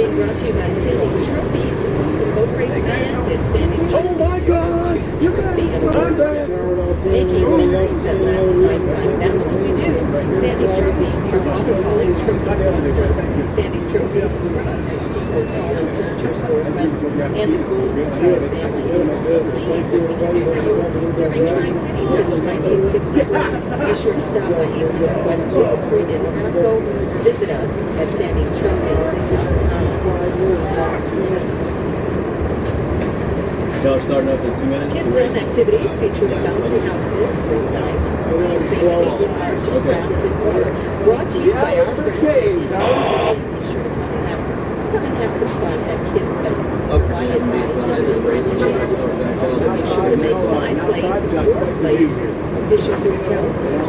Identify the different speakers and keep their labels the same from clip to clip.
Speaker 1: being brought to you by Sandy's Trophies. Boat race fans at Sandy's Trophies.
Speaker 2: Oh my God! You got it!
Speaker 1: Making memories at last lifetime. That's what we do. Sandy's Trophies, your Robert Collins Trophy sponsor. Sandy's Trophies, proud to support fallen soldiers, Northwest, and the Golden Star family. Serving Tri-Cities since 1964. Be sure to stop by 800 West 4th Street in Pasco. Visit us at sandystrophies.com.
Speaker 3: Y'all starting up in 2 minutes?
Speaker 1: Kids Zone activities featuring bouncing houses, swing night, baseball, cars, crafts, and more. Brought to you by our friends at Be sure to come and have some fun at Kids Zone. Provided by So be sure to make my place your place. Official Hotel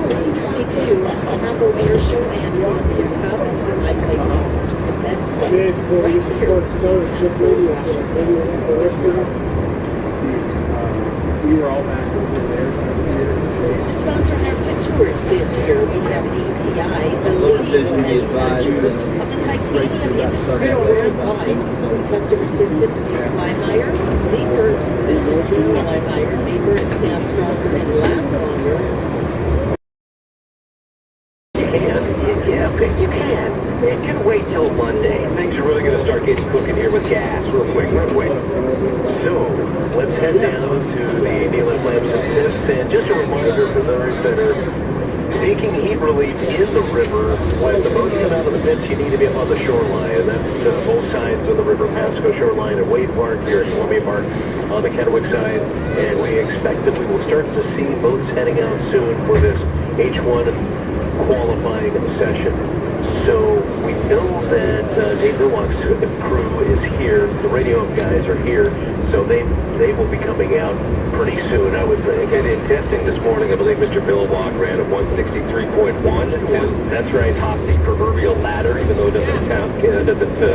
Speaker 1: 2022 Combo Air Show and Columbia Cup. My place is the best place right here in Pasco, Washington.
Speaker 3: We were all back over there.
Speaker 1: And sponsoring our pit tours this year, we have ATI, the leading manufacturer of the titanium industry worldwide. With customer systems in Fly-Hire, Vapor systems in Fly-Hire, Vapor, it stands stronger and lasts longer.
Speaker 4: You can. It can wait till Monday. Things are really going to start getting cooking here with gas real quick. So, let's head down to the Neyland Lamps and Fists. And just a reminder for those that are taking heat relief in the river, when the boats come out of the pits, you need to be up on the shoreline. And that's both sides of the river, Pasco shoreline and Wade Park here at Columbia Park on the Kennewick side. And we expect that we will start to see boats heading out soon for this H1 qualifying session. So we know that Dave Burlock's crew is here. The radio guys are here, so they will be coming out pretty soon, I would think. And in testing this morning, I believe Mr. Burlock ran a 163.1. That's right, top the proverbial ladder, even though it doesn't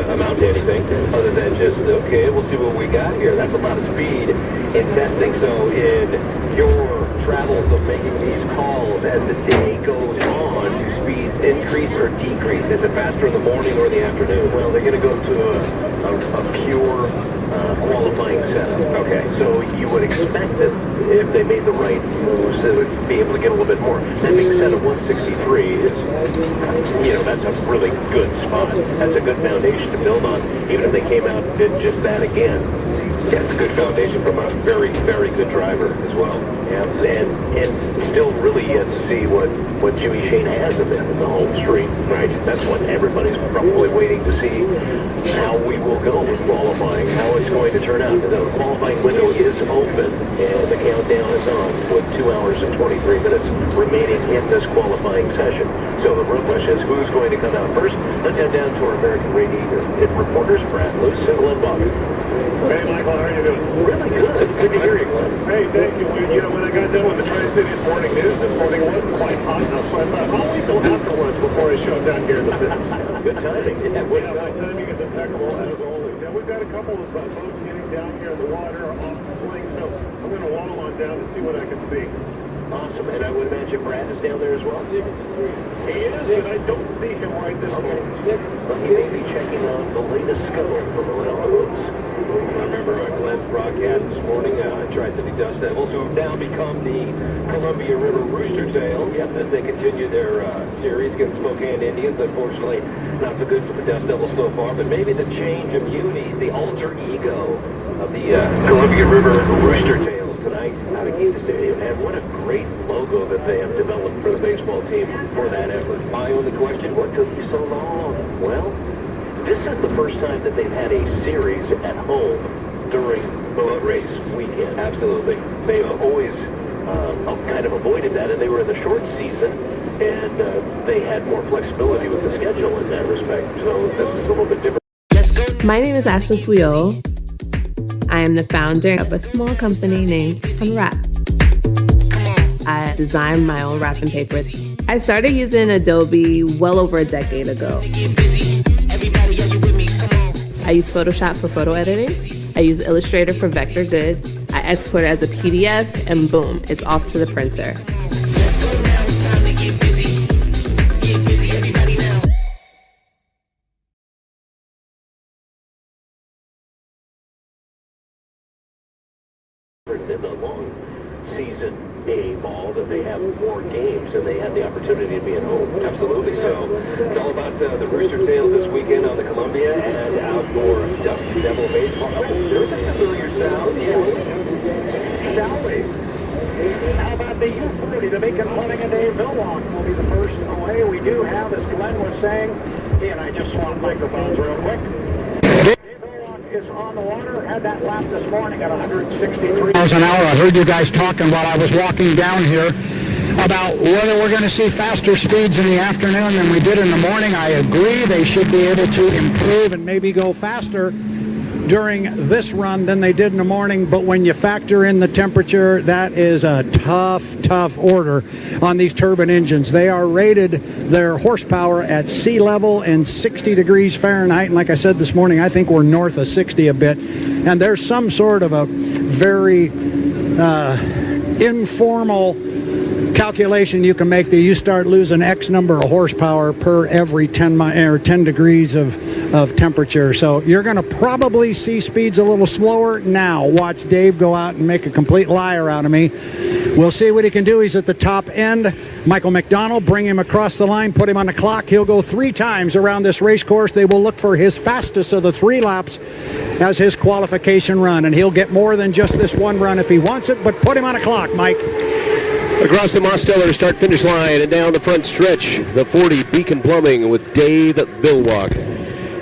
Speaker 4: amount to anything other than just, okay, we'll see what we got here. That's a lot of speed in testing. So in your travels of making these calls as the day goes on, do speeds increase or decrease? Is it faster in the morning or the afternoon? Well, they're going to go to a pure qualifying setup. Okay, so you would expect that if they made the right moves, they would be able to get a little bit more. That being said, a 163 is, that's a really good spot. That's a good foundation to build on. Even if they came out and did just that again, that's a good foundation from a very, very good driver as well. Yeah, and still really yet to see what Jimmy Shane has of him in the home street, right? That's what everybody's probably waiting to see, how we will go with qualifying, how it's going to turn out. The qualifying window is open, and the countdown is on with 2 hours and 23 minutes remaining in this qualifying session. So the real question is, who's going to come out first? Let's head down to our American Radio reporters, Brad Luce and Glenn Bobby.
Speaker 5: Hey, Michael, how are you doing?
Speaker 4: Really good. Good to hear you, Glenn.
Speaker 5: Hey, thank you. When I got done with the Tri-Cities morning news this morning, it wasn't quite hot enough, so I thought, I'll wait till afterwards before I show up down here in the city.
Speaker 4: Good timing.
Speaker 5: Yeah, my timing is impeccable, as always. Now, we've got a couple of boats getting down here in the water off the swing, so I'm going to waddle on down and see what I can see.
Speaker 4: Awesome, and I would imagine Brad is down there as well.
Speaker 5: He is, and I don't see him right this moment.
Speaker 4: Well, he may be checking out the latest scuttle from around the woods. I remember Glenn's broadcast this morning, Tri-City Dust Devils, who have now become the Columbia River Rooster Tail. Yep, as they continue their series against Spokane Indians. Unfortunately, not so good for the Dust Devils so far, but maybe the change of unis, the alter ego of the Columbia River Rooster Tails tonight out of Gita Stadium. And what a great logo that they have developed for the baseball team for that effort. My only question, what took you so long? Well, this is the first time that they've had a series at home during boat race weekend. Absolutely. They've always kind of avoided that, and they were in the short season, and they had more flexibility with the schedule in that respect. So this is a little bit different.
Speaker 6: My name is Ashley Puyol. I am the founder of a small company named Unwrap. I design my own wrapping paper. I started using Adobe well over a decade ago. I use Photoshop for photo editing. I use Illustrator for vector good. I export it as a PDF, and boom, it's off to the printer.
Speaker 4: reason, A, Ball, that they have more games and they had the opportunity to be at home. Absolutely. So it's all about the rooster tails this weekend on the Columbia and outdoor stuff. Devil baseball. Oh, there's a familiar sound. Yeah.
Speaker 5: Sally. How about the U40, the Beacon Plumbing and Dave Villwalk will be the first away. We do have, as Glenn was saying, and I just swapped microphones real quick. Dave Villwalk is on the water, had that lap this morning at 163
Speaker 7: miles an hour. I heard you guys talking while I was walking down here about whether we're going to see faster speeds in the afternoon than we did in the morning. I agree they should be able to improve and maybe go faster during this run than they did in the morning, but when you factor in the temperature, that is a tough order on these turbine engines. They are rated their horsepower at sea level and 60 degrees Fahrenheit, and like I said this morning, I think we're north of 60 a bit, and there's some sort of a very informal calculation you can make that you start losing X number of horsepower per every 10 degrees of temperature. So you're going to probably see speeds a little slower. Now watch Dave go out and make a complete liar out of me. We'll see what he can do. He's at the top end. Michael McDonald, bring him across the line, put him on the clock. He'll go 3 times around this race course. They will look for his fastest of the 3 laps as his qualification run, and he'll get more than just this one run if he wants it, but put him on a clock, Mike.
Speaker 8: Across the Mosteller start-finish line and down the front stretch, the 40 Beacon Plumbing with Dave Villwalk.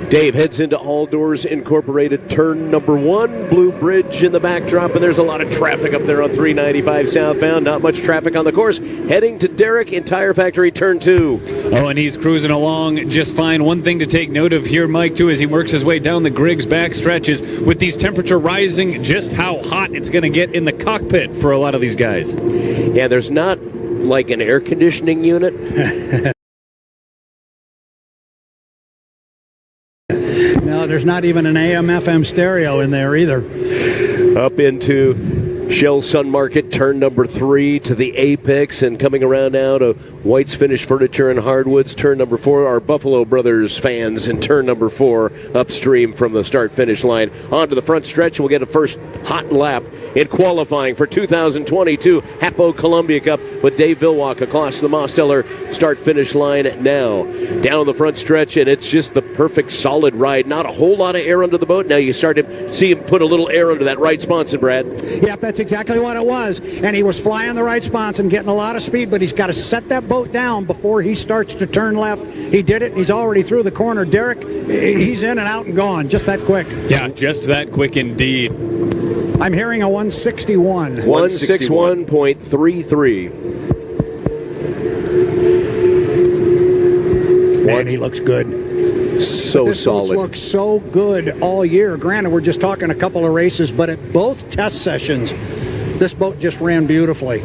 Speaker 8: Dave heads into All Doors Incorporated turn number 1, Blue Bridge in the backdrop, and there's a lot of traffic up there on 395 southbound. Not much traffic on the course. Heading to Derek in Tire Factory turn 2.
Speaker 9: Oh, and he's cruising along just fine. One thing to take note of here, Mike, too, as he works his way down the Griggs back stretches, with these temperature rising, just how hot it's going to get in the cockpit for a lot of these guys.
Speaker 8: Yeah, there's not like an air conditioning unit.
Speaker 7: No, there's not even an AM/FM stereo in there either.
Speaker 8: Up into Shell Sun Market, turn number 3 to the Apex, and coming around now to White's Finished Furniture and Hardwoods, turn number 4. Our Buffalo Brothers fans in turn number 4, upstream from the start-finish line. On to the front stretch, we'll get a first hot lap in qualifying for 2022 Hapo Columbia Cup with Dave Villwalk across the Mosteller start-finish line now. Down the front stretch, and it's just the perfect solid ride. Not a whole lot of air under the boat. Now you start to see him put a little air under that right sponson, Brad.
Speaker 7: Yep, that's exactly what it was. And he was flying the right sponson, getting a lot of speed, but he's got to set that boat down before he starts to turn left. He did it. He's already through the corner. Derek, he's in and out and gone just that quick.
Speaker 9: Yeah, just that quick indeed.
Speaker 7: I'm hearing a 161.
Speaker 8: 161.33.
Speaker 7: Man, he looks good.
Speaker 8: So
Speaker 7: this
Speaker 8: solid.
Speaker 7: This looks so good all year. Granted, we're just talking a couple of races, but at both test sessions, this boat just ran beautifully.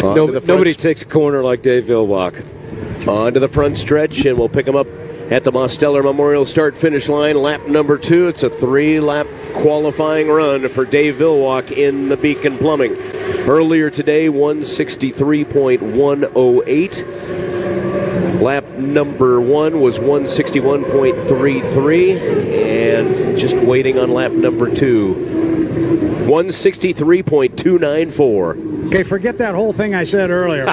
Speaker 10: Nobody takes a corner like Dave Villwalk.
Speaker 8: On to the front stretch, and we'll pick him up at the Mosteller Memorial start-finish line, lap number 2. It's a 3-lap qualifying run for Dave Villwalk in the Beacon Plumbing. Earlier today, 163.108. Lap number 1 was 161.33, and just waiting on lap number 2, 163.294.
Speaker 7: Okay, forget that whole thing I said earlier.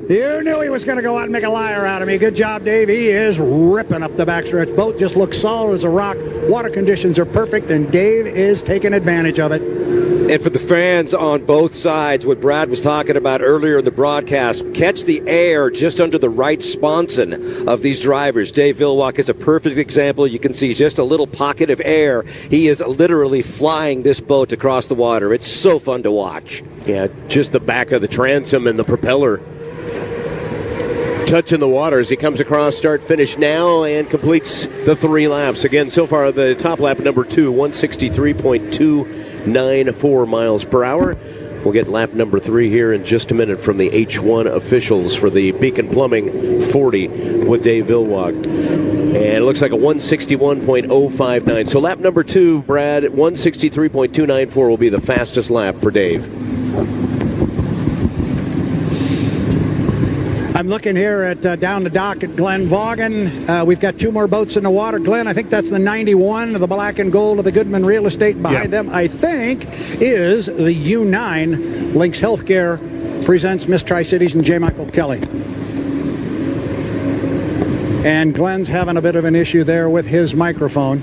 Speaker 7: You knew he was going to go out and make a liar out of me. Good job, Dave. He is ripping up the backstretch. Boat just looks solid as a rock. Water conditions are perfect, and Dave is taking advantage of it.
Speaker 10: And for the fans on both sides, what Brad was talking about earlier in the broadcast, catch the air just under the right sponson of these drivers. Dave Villwalk is a perfect example. You can see just a little pocket of air. He is literally flying this boat across the water. It's so fun to watch.
Speaker 8: Yeah, just the back of the transom and the propeller touching the water as he comes across start-finish now and completes the 3 laps. Again, so far the top lap number 2, 163.294 miles per hour. We'll get lap number 3 here in just a minute from the H1 officials for the Beacon Plumbing 40 with Dave Villwalk. And it looks like a 161.059. So lap number 2, Brad, 163.294 will be the fastest lap for Dave.
Speaker 7: I'm looking here at down the dock at Glen Vaughan. We've got 2 more boats in the water. Glenn, I think that's the 91 of the black and gold of the Goodman Real Estate. Behind them, I think, is the U9. Lynx Healthcare presents Miss Tri-Cities and J. Michael Kelly. And Glenn's having a bit of an issue there with his microphone.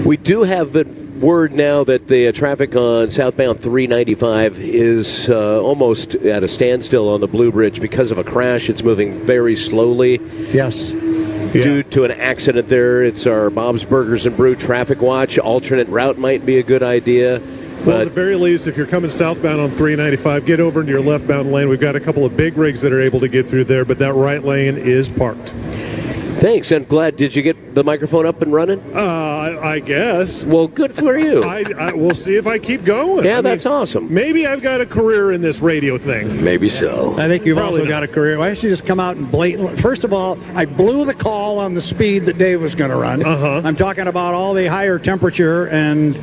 Speaker 8: We do have the word now that the traffic on southbound 395 is almost at a standstill on the Blue Bridge because of a crash. It's moving very slowly.
Speaker 7: Yes.
Speaker 8: Due to an accident there. It's our Bob's Burgers and Brew traffic watch. Alternate route might be a good idea.
Speaker 11: Well, at the very least, if you're coming southbound on 395, get over into your leftbound lane. We've got a couple of big rigs that are able to get through there, but that right lane is parked.
Speaker 8: Thanks, and glad. Did you get the microphone up and running?
Speaker 11: I guess.
Speaker 8: Well, good for you.
Speaker 11: We'll see if I keep going.
Speaker 8: Yeah, that's awesome.
Speaker 11: Maybe I've got a career in this radio thing.
Speaker 10: Maybe so.
Speaker 7: I think you've
Speaker 11: Probably
Speaker 7: also got a career. Why don't you just come out and blatantly... First of all, I blew the call on the speed that Dave was going to run. I'm talking about all the higher temperature, and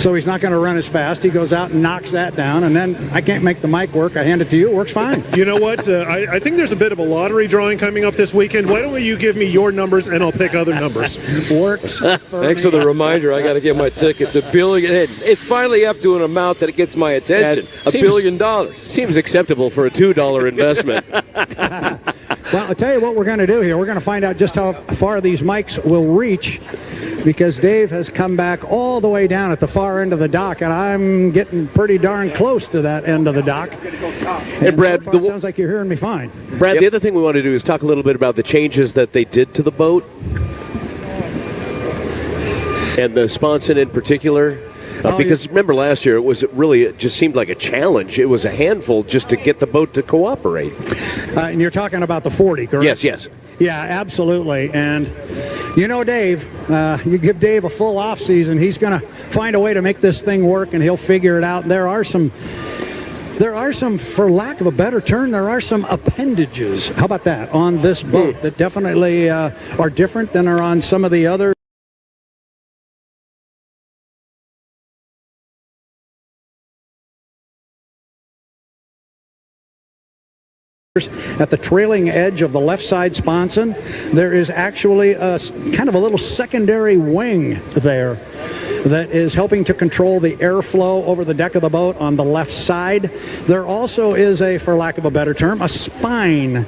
Speaker 7: so he's not going to run as fast. He goes out and knocks that down, and then I can't make the mic work. I hand it to you. It works fine.
Speaker 11: You know what? I think there's a bit of a lottery drawing coming up this weekend. Why don't you give me your numbers, and I'll pick other numbers.
Speaker 7: Works.
Speaker 10: Thanks for the reminder. I got to get my tickets. $1 billion. It's finally up to an amount that it gets my attention. $1 billion.
Speaker 8: Seems acceptable for a $2 investment.
Speaker 7: Well, I'll tell you what we're going to do here. We're going to find out just how far these mics will reach, because Dave has come back all the way down at the far end of the dock, and I'm getting pretty darn close to that end of the dock. And
Speaker 8: Brad,
Speaker 7: so far, it sounds like you're hearing me fine.
Speaker 8: Brad, the other thing we want to do is talk a little bit about the changes that they did to the boat, and the sponson in particular. Because remember last year, it just seemed like a challenge. It was a handful just to get the boat to cooperate.
Speaker 7: And you're talking about the 40, correct?
Speaker 8: Yes.
Speaker 7: Yeah, absolutely. And you know, Dave, you give Dave a full off season, he's going to find a way to make this thing work, and he'll figure it out. There are some, for lack of a better term, there are some appendages. How about that on this boat that definitely are different than are on some of the other. At the trailing edge of the left side sponson, there is actually a kind of a little secondary wing there that is helping to control the airflow over the deck of the boat on the left side. There also is for lack of a better term, a spine.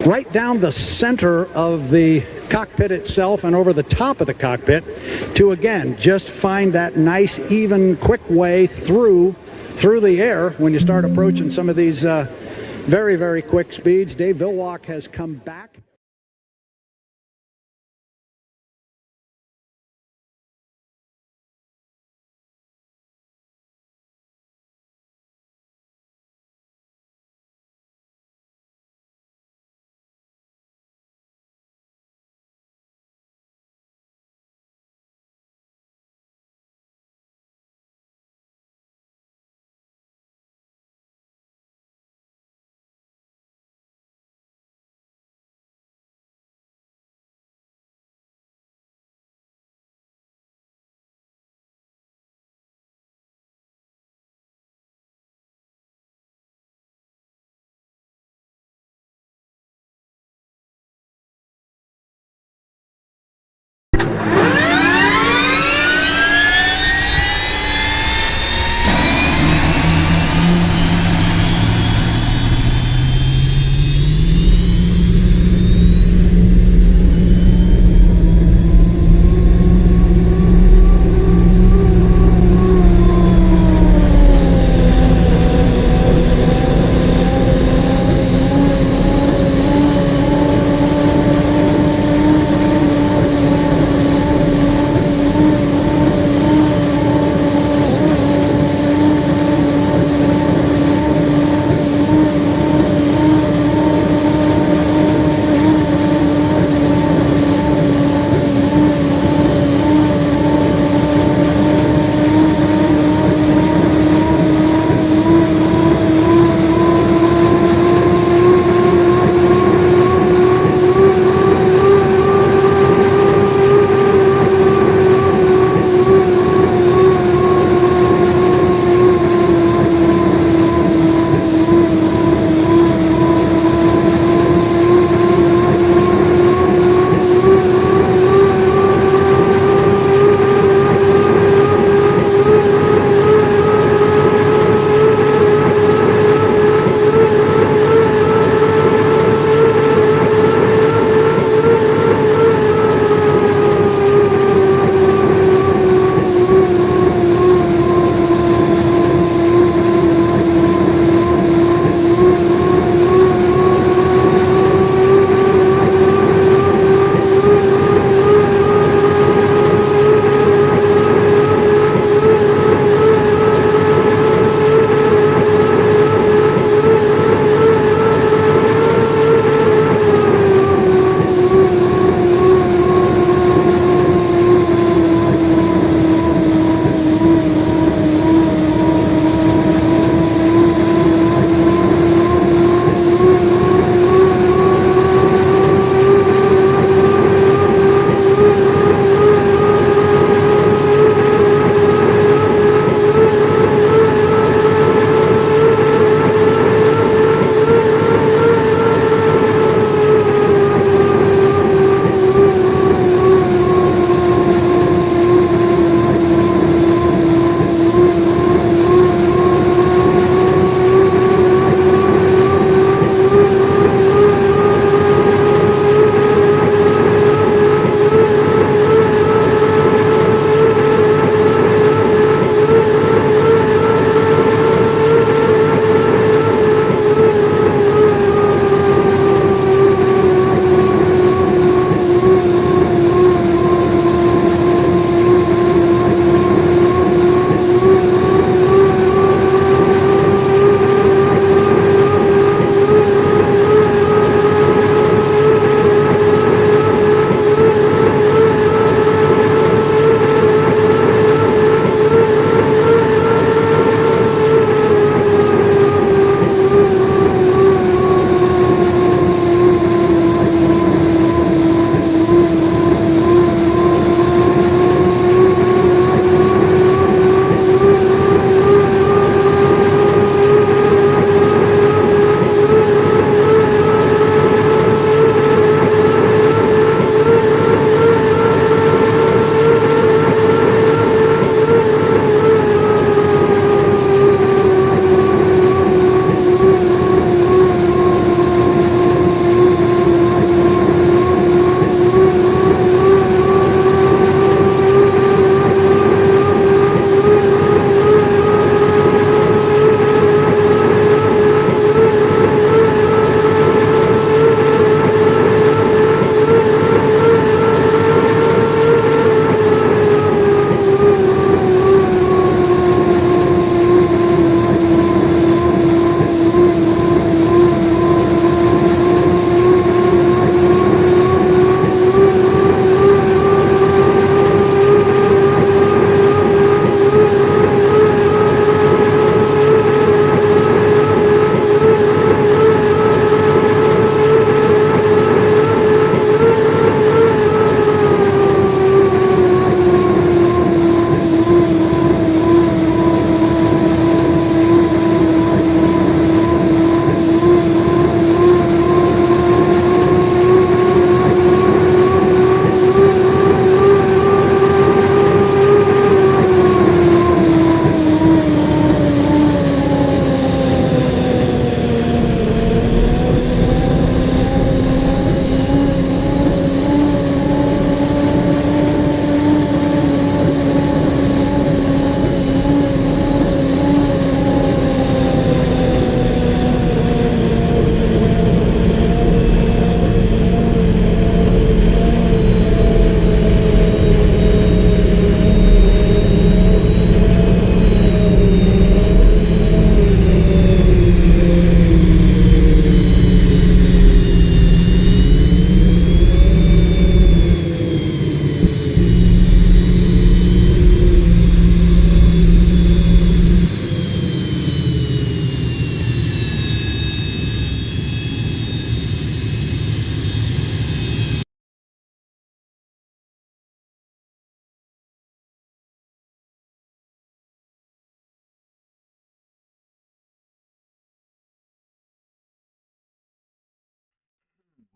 Speaker 7: Right down the center of the cockpit itself and over the top of the cockpit to, again, just find that nice, even, quick way through the air when you start approaching some of these very, very quick speeds. Dave Villwock has come back.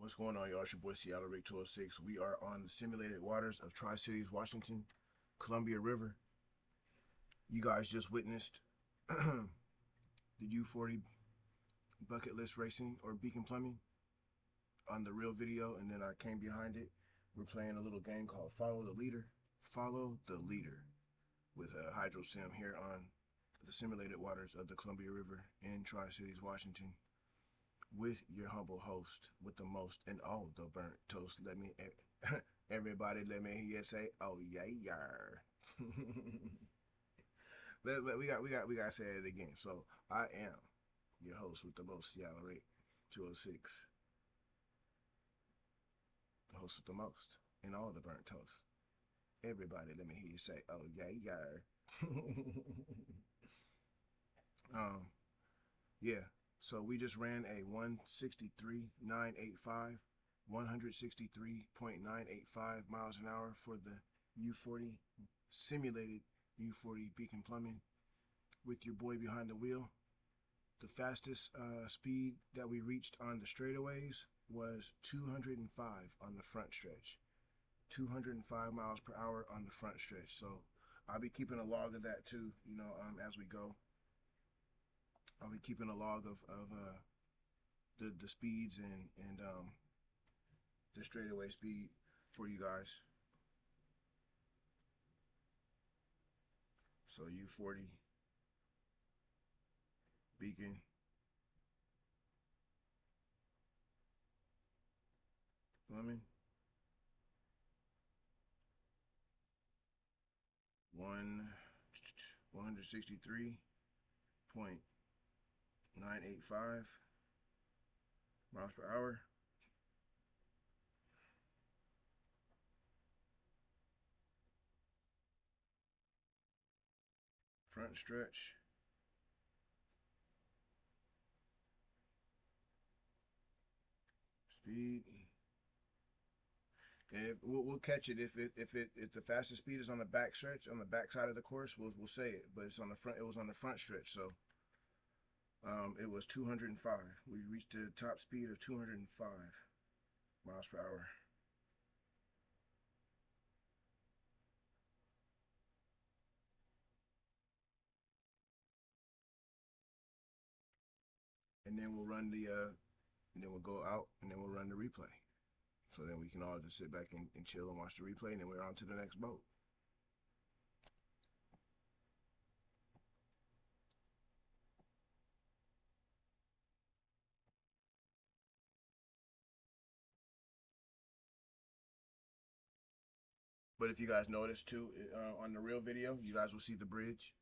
Speaker 12: What's going on, y'all? It's your boy Seattle Rick 206. We are on the simulated waters of Tri-Cities, Washington, Columbia River. You guys just witnessed the U40 bucket list racing or beacon plumbing on the real video, and then I came behind it. We're playing a little game called Follow the Leader. Follow the Leader with a Hydro Sim here on the simulated waters of the Columbia River in Tri-Cities, Washington, with your humble host with the most and all the burnt toast. Let me everybody let me hear you say, oh yeah, yeah. we gotta say it again. So I am your host with the most, Seattle Rick 206. The host with the most and all the burnt toast. Everybody let me hear you say, oh yeah, yeah. Yeah. So we just ran a 163.985, 163.985 miles an hour for the U40, simulated U40 beacon plumbing with your boy behind the wheel. The fastest speed that we reached on the straightaways was 205 on the front stretch. 205 miles per hour on the front stretch. So I'll be keeping a log of that too, you know, as we go. I'll be keeping a log of the speeds and the straightaway speed for you guys. So U40 beacon. Plumbing. 163.985 miles per hour. Front stretch. Speed. And we'll catch it if the fastest speed is on the back stretch, on the back side of the course, we'll say it. But it's on the front. It was on the front stretch, so it was 205. We reached the top speed of 205 miles per hour. And then we'll run the and then we'll go out and then we'll run the replay. So then we can all just sit back and chill and watch the replay, and then we're on to the next boat. But if you guys notice too, on the real video, you guys will see the bridge.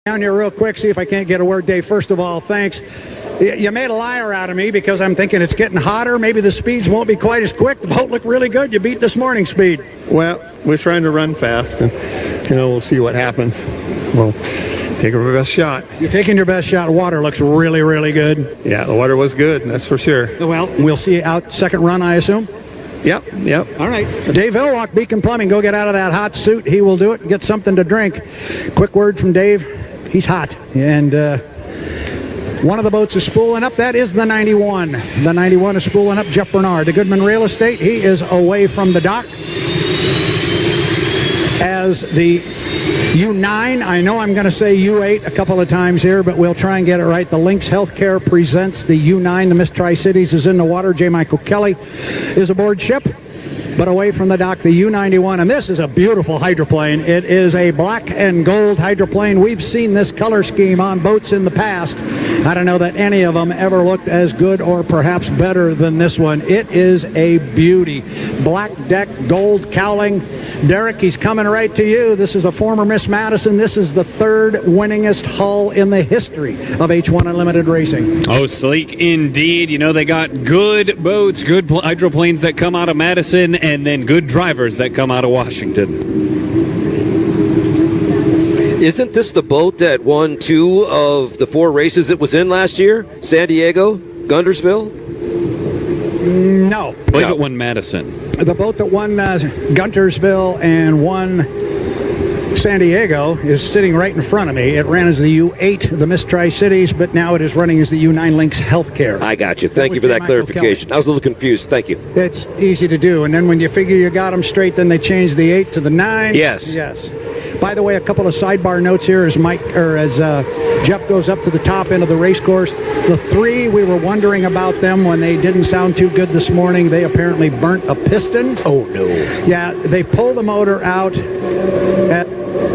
Speaker 7: Down here real quick, see if I can't get a word, Dave. First of all, thanks. You made a liar out of me because I'm thinking it's getting hotter. Maybe the speeds won't be quite as quick. The boat looked really good. You beat this morning's speed.
Speaker 13: Well, we're trying to run fast, and, we'll see what happens. We'll take our best shot.
Speaker 7: You're taking your best shot. Water looks really, really good.
Speaker 13: Yeah, the water was good, that's for sure.
Speaker 7: Well, we'll see you out second run, I assume?
Speaker 13: Yep.
Speaker 7: All right. Dave Villwock, Beacon Plumbing, go get out of that hot suit. He will do it and get something to drink. Quick word from Dave. He's hot. And one of the boats is spooling up. That is the 91. The 91 is spooling up. Jeff Bernard, the Goodman Real Estate. He is away from the dock. As the U9, I know I'm going to say U8 a couple of times here, but we'll try and get it right. The Lynx Healthcare presents the U9. The Miss Tri-Cities is in the water. J. Michael Kelly is aboard ship, but away from the dock, the U91. And this is a beautiful hydroplane. It is a black and gold hydroplane. We've seen this color scheme on boats in the past. I don't know that any of them ever looked as good or perhaps better than this one. It is a beauty. Black deck, gold cowling. Derek, he's coming right to you. This is a former Miss Madison. This is the third winningest hull in the history of H1 Unlimited Racing.
Speaker 9: Oh, sleek indeed. They got good boats, good hydroplanes that come out of Madison, and then good drivers that come out of Washington.
Speaker 10: Isn't this the boat that won 2 of the 4 races it was in last year? San Diego, Guntersville?
Speaker 7: No.
Speaker 9: I believe it won Madison.
Speaker 7: The boat that won Guntersville and won San Diego is sitting right in front of me. It ran as the U8, the Miss Tri-Cities, but now it is running as the U9 Lynx Healthcare.
Speaker 10: I got you. Thank you for that clarification. I was a little confused. Thank you.
Speaker 7: It's easy to do. And then when you figure you got them straight, then they change the 8 to the 9.
Speaker 10: Yes.
Speaker 7: By the way, a couple of sidebar notes here as Jeff goes up to the top end of the race course. The 3, we were wondering about them when they didn't sound too good this morning. They apparently burnt a piston.
Speaker 8: Oh, no.
Speaker 7: Yeah, they pulled the motor out.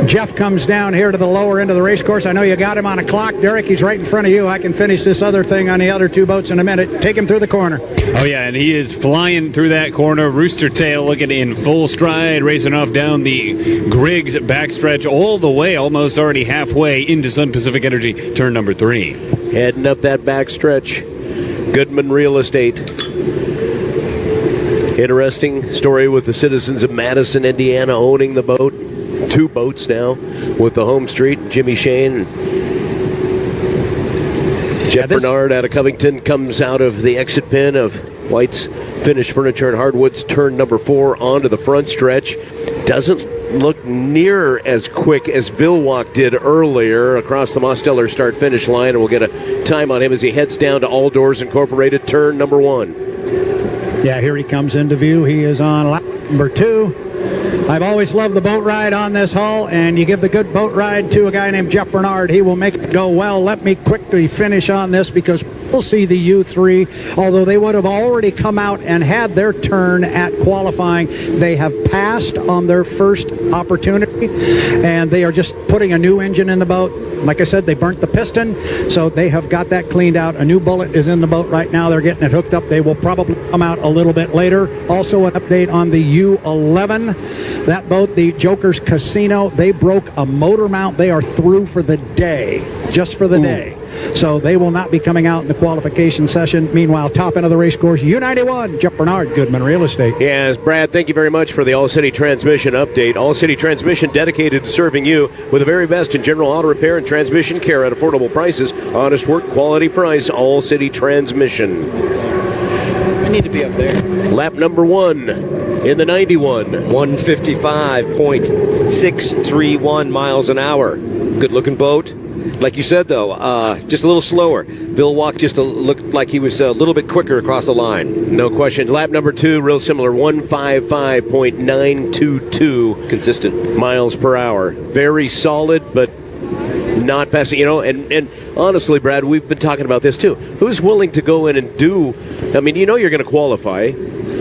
Speaker 7: Jeff comes down here to the lower end of the race course. I know you got him on a clock. Derek, he's right in front of you. I can finish this other thing on the other 2 boats in a minute. Take him through the corner.
Speaker 9: Oh, yeah, and he is flying through that corner. Rooster Tail looking in full stride, racing off down the Griggs backstretch all the way, almost already halfway into Sun Pacific Energy, turn number 3.
Speaker 8: Heading up that backstretch. Goodman Real Estate. Interesting story with the citizens of Madison, Indiana owning the boat. 2 boats now with the home street. Jimmy Shane. Jeff Bernard out of Covington comes out of the exit pin of White's Finished Furniture and Hardwoods, turn number 4 onto the front stretch. Doesn't look near as quick as Villwock did earlier across the Mosteller start-finish line, and we'll get a time on him as he heads down to All Doors Incorporated, turn number 1.
Speaker 7: Yeah, here he comes into view. He is on lap number 2. I've always loved the boat ride on this hull, and you give the good boat ride to a guy named Jeff Bernard, he will make it go well. Let me quickly finish on this because we'll see the U3, although they would have already come out and had their turn at qualifying. They have passed on their first opportunity, and they are just putting a new engine in the boat. Like I said, they burnt the piston, so they have got that cleaned out. A new bullet is in the boat right now. They're getting it hooked up. They will probably come out a little bit later. Also, an update on the U11. That boat, the Joker's Casino, they broke a motor mount. They are through for the day, just for the day. So they will not be coming out in the qualification session. Meanwhile, top end of the race course, U91, Jeff Bernard, Goodman Real Estate.
Speaker 8: Yes, Brad, thank you very much for the All-City Transmission update. All-City Transmission dedicated to serving you with the very best in general auto repair and transmission care at affordable prices. Honest work, quality price, All-City Transmission.
Speaker 3: I need to be up there.
Speaker 8: Lap number 1 in the 91.
Speaker 10: 155.631 miles an hour. Good-looking boat. Like you said, though, just a little slower. Villwock just looked like he was a little bit quicker across the line.
Speaker 8: No question. Lap number 2, real similar, 155.922.
Speaker 10: Consistent.
Speaker 8: Miles per hour. Very solid, but not fast. And honestly, Brad, we've been talking about this, too. Who's willing to go in and do... I mean, you're going to qualify...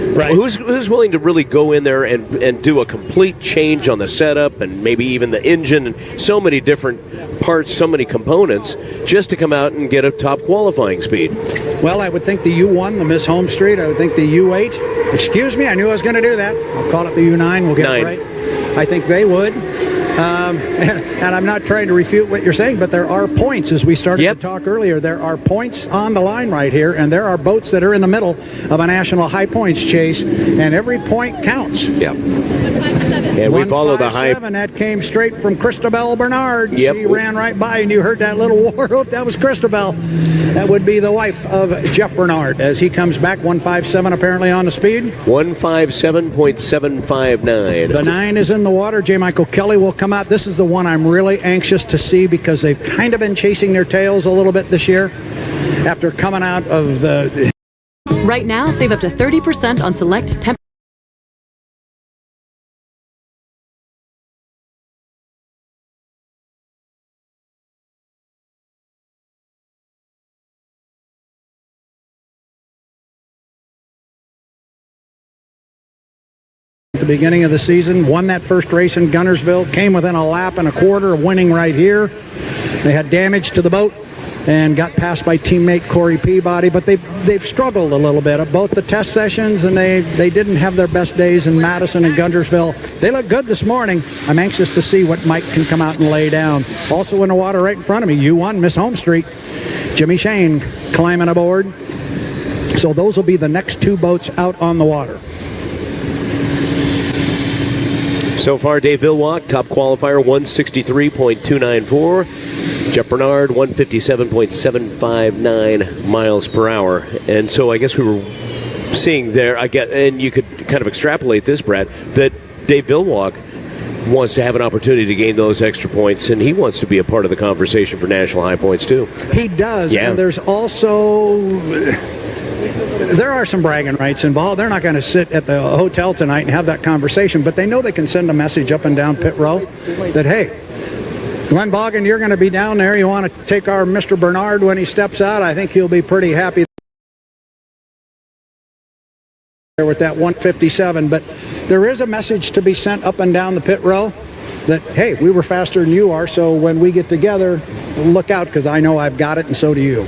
Speaker 8: Right. Who's willing to really go in there and do a complete change on the setup and maybe even the engine and so many different parts, so many components, just to come out and get a top qualifying speed?
Speaker 7: Well, I would think the U1, the Miss Home Street. I would think the U8. Excuse me, I knew I was going to do that. I'll call it the U9. We'll get it right. I think they would. And I'm not trying to refute what you're saying, but there are points, as we started to talk earlier. There are points on the line right here, and there are boats that are in the middle of a national high points chase, and every point counts.
Speaker 8: Yeah. And we follow the high.
Speaker 7: That came straight from Christabel Bernard.
Speaker 8: Yep.
Speaker 7: She ran right by, and you heard that little war whoop. That was Christabel. That would be the wife of Jeff Bernard as he comes back. 157 apparently on the speed.
Speaker 8: 157.759.
Speaker 7: The 9 is in the water. J. Michael Kelly will come out. This is the one I'm really anxious to see because they've kind of been chasing their tails a little bit this year after coming out of the...
Speaker 14: Right now, save up to 30% on select temp.
Speaker 7: At the beginning of the season, won that first race in Guntersville, came within a lap and a quarter of winning right here. They had damage to the boat and got passed by teammate Corey Peabody, but they've struggled a little bit at both the test sessions, and they didn't have their best days in Madison and Guntersville. They look good this morning. I'm anxious to see what Mike can come out and lay down. Also in the water right in front of me, U1 Miss Home Street, Jimmy Shane climbing aboard. So those will be the next two boats out on the water.
Speaker 8: So far, Dave Villwock, top qualifier, 163.294. Jeff Bernard, 157.759 miles per hour. And so I guess we were seeing there, and you could kind of extrapolate this, Brad, that Dave Villwock wants to have an opportunity to gain those extra points, and he wants to be a part of the conversation for national high points, too.
Speaker 7: He does,
Speaker 8: yeah.
Speaker 7: And there's also... There are some bragging rights involved. They're not going to sit at the hotel tonight and have that conversation, but they know they can send a message up and down pit row that, hey, Glenn Boggin, you're going to be down there. You want to take our Mr. Bernard when he steps out? I think he'll be pretty happy there with that 157. But there is a message to be sent up and down the pit row that, hey, we were faster than you are, so when we get together, look out because I know I've got it and so do you.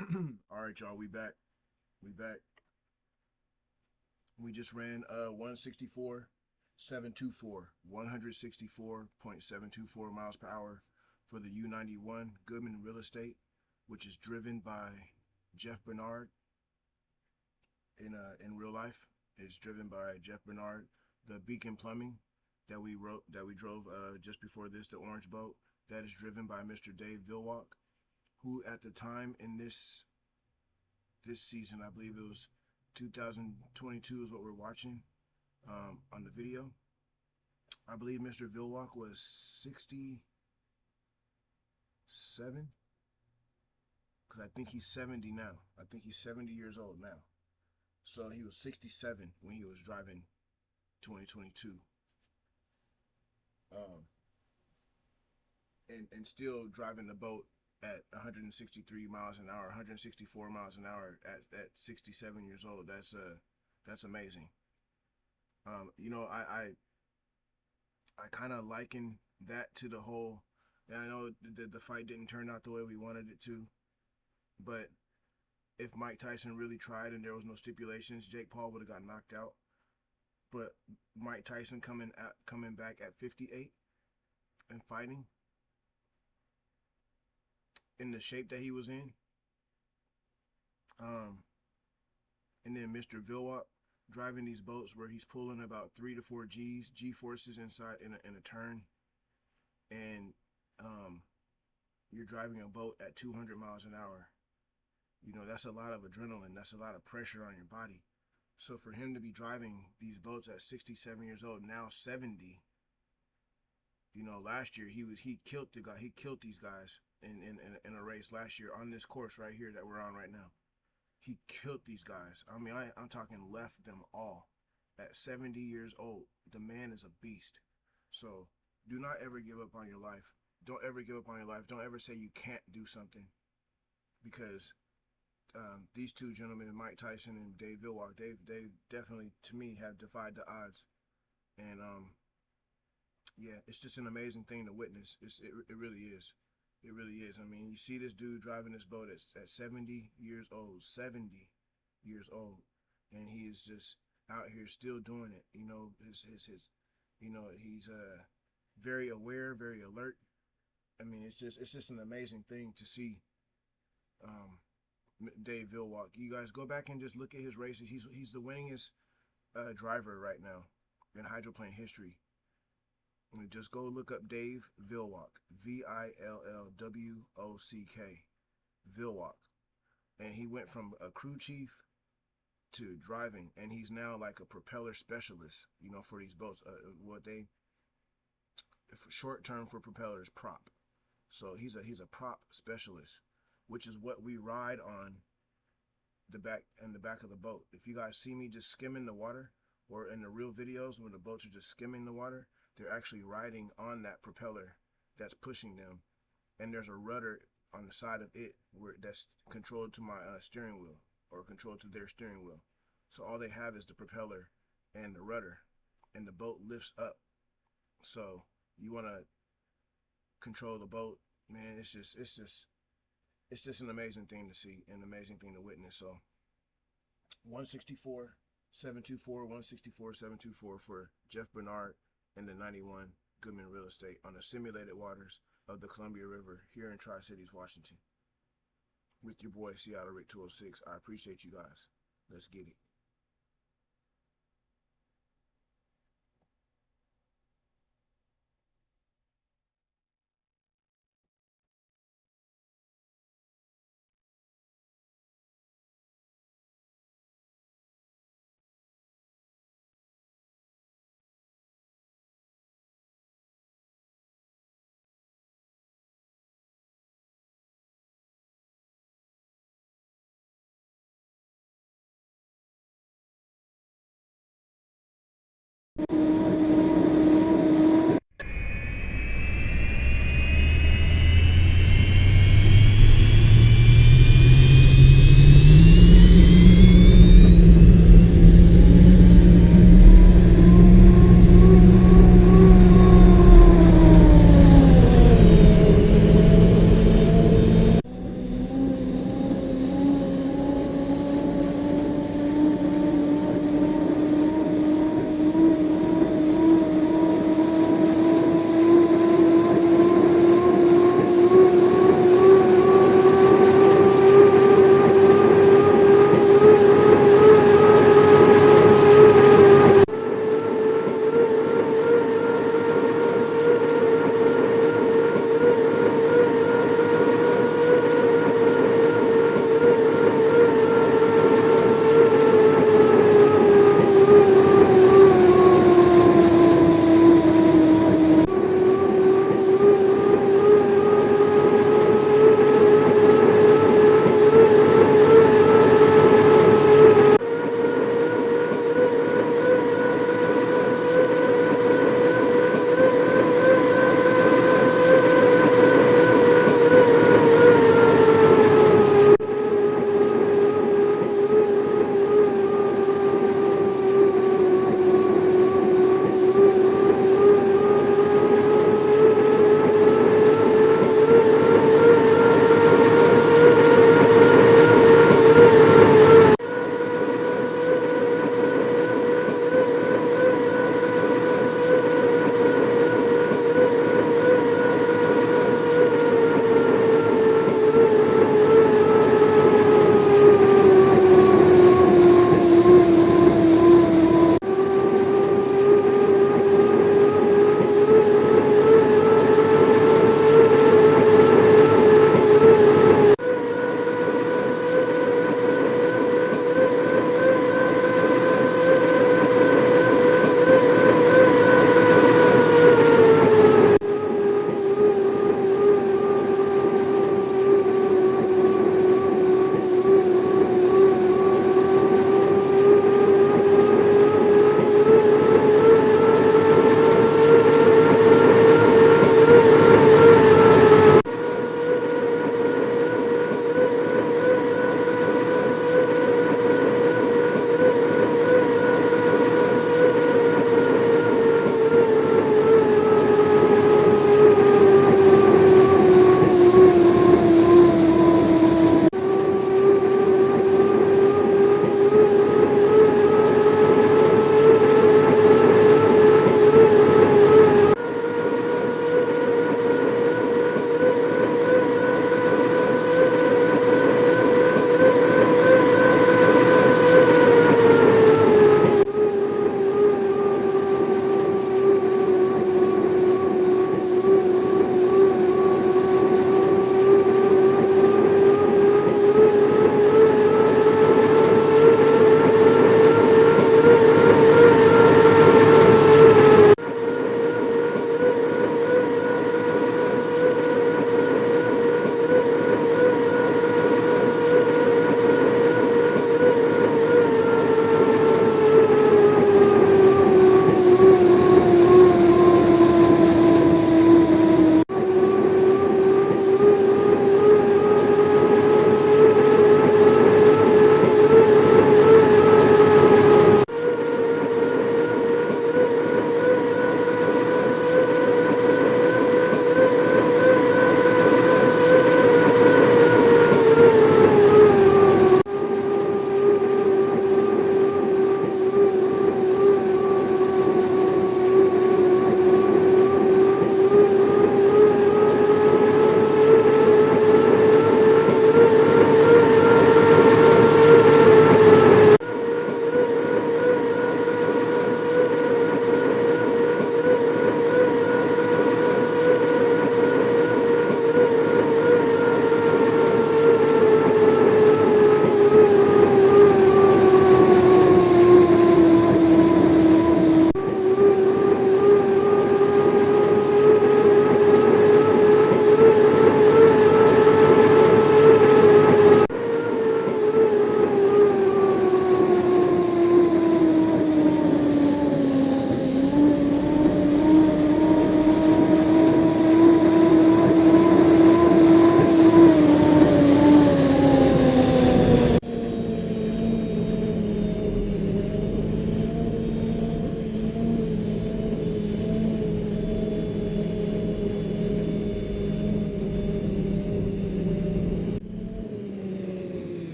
Speaker 12: All right, y'all, we back. We just ran 164.724 miles per hour for the U91 Goodman Real Estate, which is driven by Jeff Bernard in real life. It's driven by Jeff Bernard. The Beacon Plumbing that we drove just before this, the orange boat, that is driven by Mr. Dave Vilwalk, who at the time in this season, I believe it was 2022 is what we're watching on the video. I believe Mr. Vilwalk was 67, because I think he's 70 now. I think he's 70 years old now. So he was 67 when he was driving 2022. And still driving the boat at 163 miles an hour, 164 miles an hour at 67 years old. That's amazing. You know, I kind of liken that to the whole, and I know the fight didn't turn out the way we wanted it to, but if Mike Tyson really tried and there was no stipulations, Jake Paul would have got knocked out. But Mike Tyson coming back at 58 and fighting in the shape that he was in, and then Mr. Vilwalk driving these boats where he's pulling about 3 to 4 G-forces inside in a turn, and you're driving a boat at 200 miles an hour. You know, that's a lot of adrenaline. That's a lot of pressure on your body. So for him to be driving these boats at 67 years old, now 70, you know, last year he killed these guys in a race last year on this course right here that we're on right now. He killed these guys. I mean, I'm talking left them all. At 70 years old, the man is a beast. So do not ever give up on your life. Don't ever give up on your life. Don't ever say you can't do something, because these two gentlemen, Mike Tyson and Dave Vilwalk, they definitely, to me, have defied the odds. And yeah, it's just an amazing thing to witness. It really is. It really is. I mean, you see this dude driving this boat at 70 years old, 70 years old, and he is just out here still doing it. You know, you know, he's very aware, very alert. I mean, it's just an amazing thing to see. Dave Vilwalk, you guys go back and just look at his races. He's the winningest driver right now in hydroplane history. And just go look up Dave Vilwalk, Villwck, Vilwalk, and he went from a crew chief to driving, and he's now like a propeller specialist. You know, for these boats, short term for propellers, prop. So he's a prop specialist, which is what we ride on the back of the boat. If you guys see me just skimming the water, or in the real videos when the boats are just skimming the water, they're actually riding on that propeller that's pushing them, and there's a rudder on the side of it that's controlled to my steering wheel, or controlled to their steering wheel. So all they have is the propeller and the rudder, and the boat lifts up. So you want to control the boat, man. It's just an amazing thing to see, an amazing thing to witness. So 164.724, 164.724 for Jeff Bernard and the 91 Goodman Real Estate on the simulated waters of the Columbia River here in Tri-Cities, Washington. With your boy, Seattle Rick 206. I appreciate you guys. Let's get it.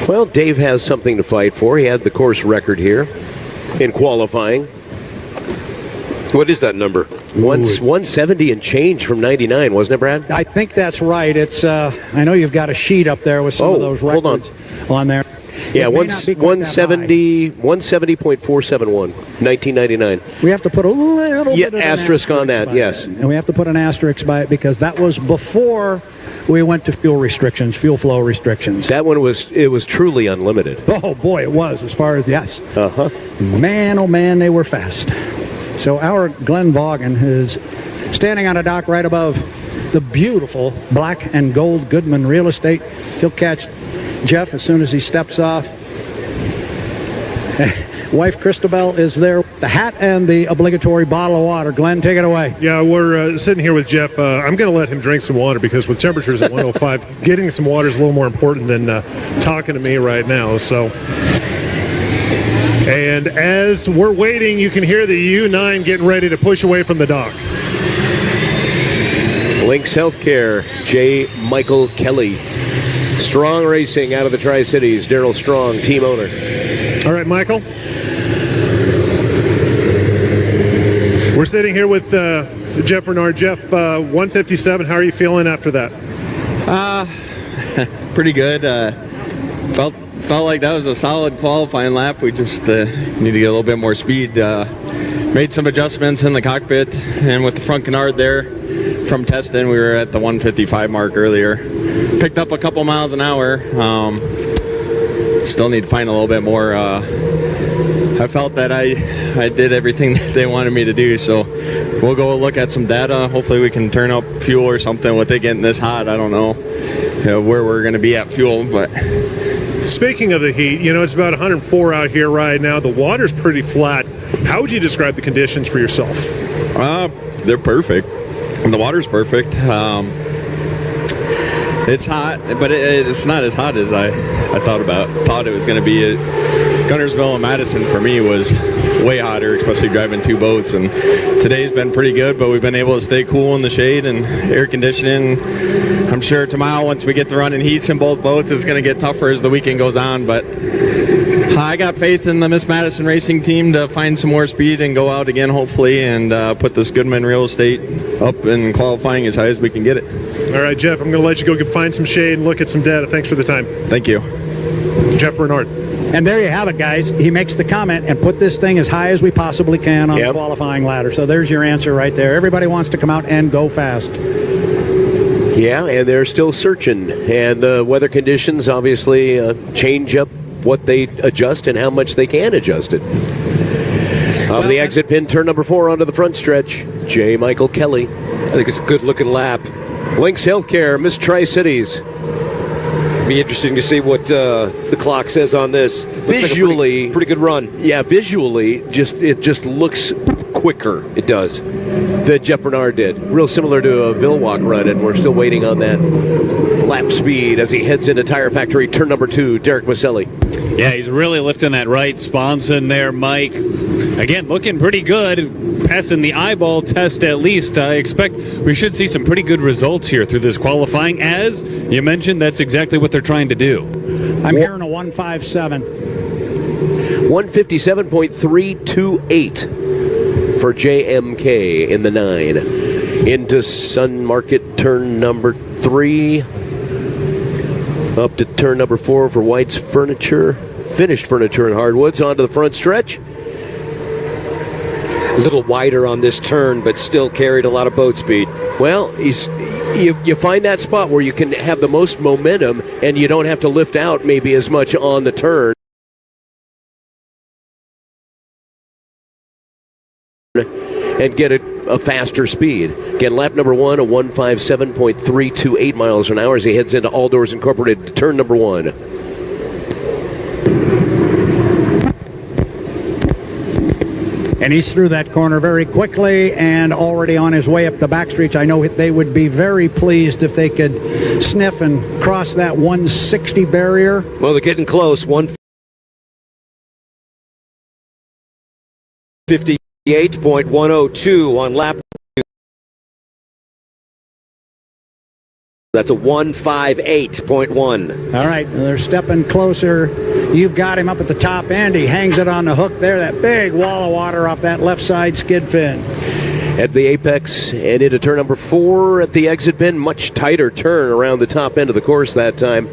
Speaker 8: Well, Dave has something to fight for. He had the course record here in qualifying.
Speaker 10: What is that number?
Speaker 8: 170 and change from 99, wasn't it, Brad?
Speaker 7: I think that's right. It's I know you've got a sheet up there with some of those records on there.
Speaker 8: Yeah,
Speaker 7: It may not be quite that high.
Speaker 8: 170.471, 1999.
Speaker 7: We have to put a little bit of an
Speaker 8: asterisk on that,
Speaker 7: by
Speaker 8: yes.
Speaker 7: it. And we have to put an asterisk by it because that was before we went to fuel flow restrictions.
Speaker 8: That one was truly unlimited.
Speaker 7: Oh, boy, it was, as far as, yes.
Speaker 8: Uh-huh.
Speaker 7: Man, oh, man, they were fast. So our Glenn Vaughan is standing on a dock right above the beautiful black and gold Goodman Real Estate. He'll catch Jeff as soon as he steps off. Wife Christabel is there. The hat and the obligatory bottle of water. Glenn, take it away.
Speaker 11: Yeah, we're sitting here with Jeff. I'm going to let him drink some water because with temperatures at 105, getting some water is a little more important than talking to me right now. So, and as we're waiting, you can hear the U9 getting ready to push away from the dock.
Speaker 8: Lynx Healthcare, J. Michael Kelly. Strong Racing out of the Tri-Cities. Daryl Strong, team owner.
Speaker 11: All right, Michael. We're sitting here with Jeff Bernard. Jeff, 157, how are you feeling after that?
Speaker 3: Pretty good. Felt like that was a solid qualifying lap. We just need to get a little bit more speed. Made some adjustments in the cockpit and with the front canard there. From testing, we were at the 155 mark earlier. Picked up a couple miles an hour. Still need to find a little bit more. I felt that I did everything that they wanted me to do, so we'll go look at some data. Hopefully we can turn up fuel or something with it getting this hot. I don't know, where we're going to be at fuel, but...
Speaker 11: Speaking of the heat, it's about 104 out here right now. The water's pretty flat. How would you describe the conditions for yourself?
Speaker 3: They're perfect. The water's perfect. It's hot, but it's not as hot as I thought it was going to be. Guntersville and Madison for me was way hotter, especially driving two boats. And today's been pretty good, but we've been able to stay cool in the shade and air conditioning. I'm sure tomorrow, once we get to running heats in both boats, it's going to get tougher as the weekend goes on. But I got faith in the Miss Madison Racing team to find some more speed and go out again, hopefully, and put this Goodman Real Estate up in qualifying as high as we can get it.
Speaker 11: All right, Jeff, I'm going to let you go find some shade and look at some data. Thanks for the time.
Speaker 3: Thank you.
Speaker 11: Jeff Bernard.
Speaker 7: And there you have it, guys. He makes the comment and put this thing as high as we possibly can on the qualifying ladder. So there's your answer right there. Everybody wants to come out and go fast.
Speaker 8: Yeah, and they're still searching. And the weather conditions obviously change up what they adjust and how much they can adjust it. Off the exit pin, turn number 4 onto the front stretch. J. Michael Kelly.
Speaker 10: I think it's a good-looking lap.
Speaker 8: Lynx Healthcare, Miss Tri-Cities.
Speaker 10: Be interesting to see what the clock says on this.
Speaker 8: Visually,
Speaker 10: like a pretty good run.
Speaker 8: Yeah, visually, it just looks quicker.
Speaker 10: It does.
Speaker 8: That Jeff Bernard did. Real similar to a Vilwalk run, and we're still waiting on that lap speed as he heads into Tire Factory, turn number 2, Derek Maselli.
Speaker 9: Yeah, he's really lifting that right sponson there, Mike. Again, looking pretty good, passing the eyeball test at least. I expect we should see some pretty good results here through this qualifying. As you mentioned, that's exactly what they're trying to do.
Speaker 7: I'm hearing a 157.
Speaker 8: 157.328 for JMK in the 9. Into Sun Market, turn number 3. Up to turn number 4 for White's Furniture. Finished Furniture and Hardwoods onto the front stretch.
Speaker 10: A little wider on this turn, but still carried a lot of boat speed.
Speaker 8: Well, you find that spot where you can have the most momentum and you don't have to lift out maybe as much on the turn. And get a faster speed. Again, lap number 1, a 157.328 miles an hour as he heads into All Doors Incorporated, turn number 1.
Speaker 7: And he's through that corner very quickly and already on his way up the back streets. I know they would be very pleased if they could sniff and cross that 160 barrier.
Speaker 10: Well, they're getting close. 158.102 on lap That's a 158.1.
Speaker 7: All right, they're stepping closer. You've got him up at the top end. He hangs it on the hook there. That big wall of water off that left side skid fin.
Speaker 8: At the apex and into turn number 4 at the exit bend. Much tighter turn around the top end of the course that time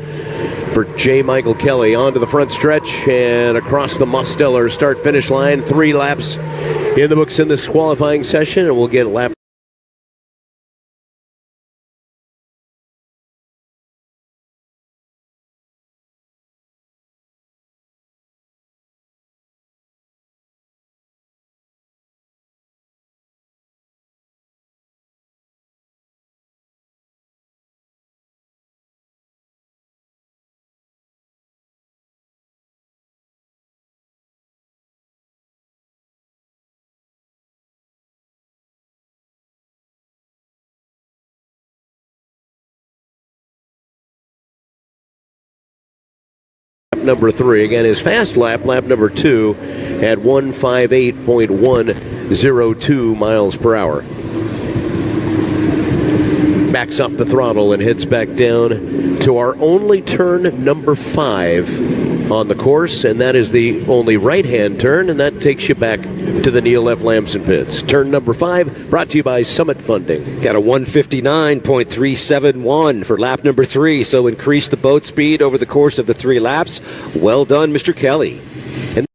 Speaker 8: for J. Michael Kelly. Onto the front stretch and across the Mosteller start-finish line. 3 laps in the books in this qualifying session, and we'll get lap number 3. Again, his fast lap number 2, at 158.102 miles per hour. Backs off the throttle and heads back down to our only turn number 5 on the course, and that is the only right-hand turn, and that takes you back to the Neil F. Lamson pits. Turn number 5, brought to you by Summit Funding.
Speaker 10: Got a 159.371 for lap number 3, so increase the boat speed over the course of the 3 laps. Well done, Mr. Kelly. And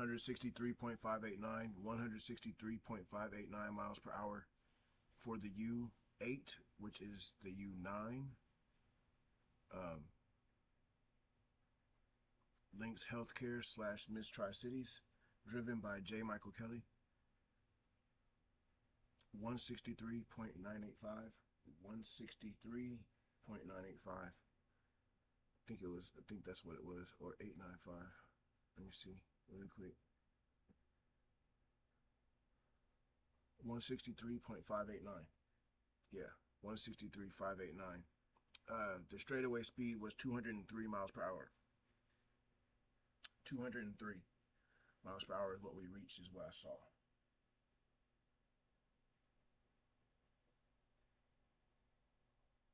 Speaker 12: 163.589, 163.589 miles per hour for the U8, which is the U9. Lynx Healthcare / Miss Tri-Cities, driven by J. Michael Kelly. 163.985, 163.985. I think that's what it was, or 895. Let me see really quick. 163.589. Yeah, 163.589. The straightaway speed was 203 miles per hour. 203 miles per hour is what we reached, is what I saw.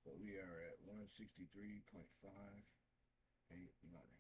Speaker 12: But we are at 163.589.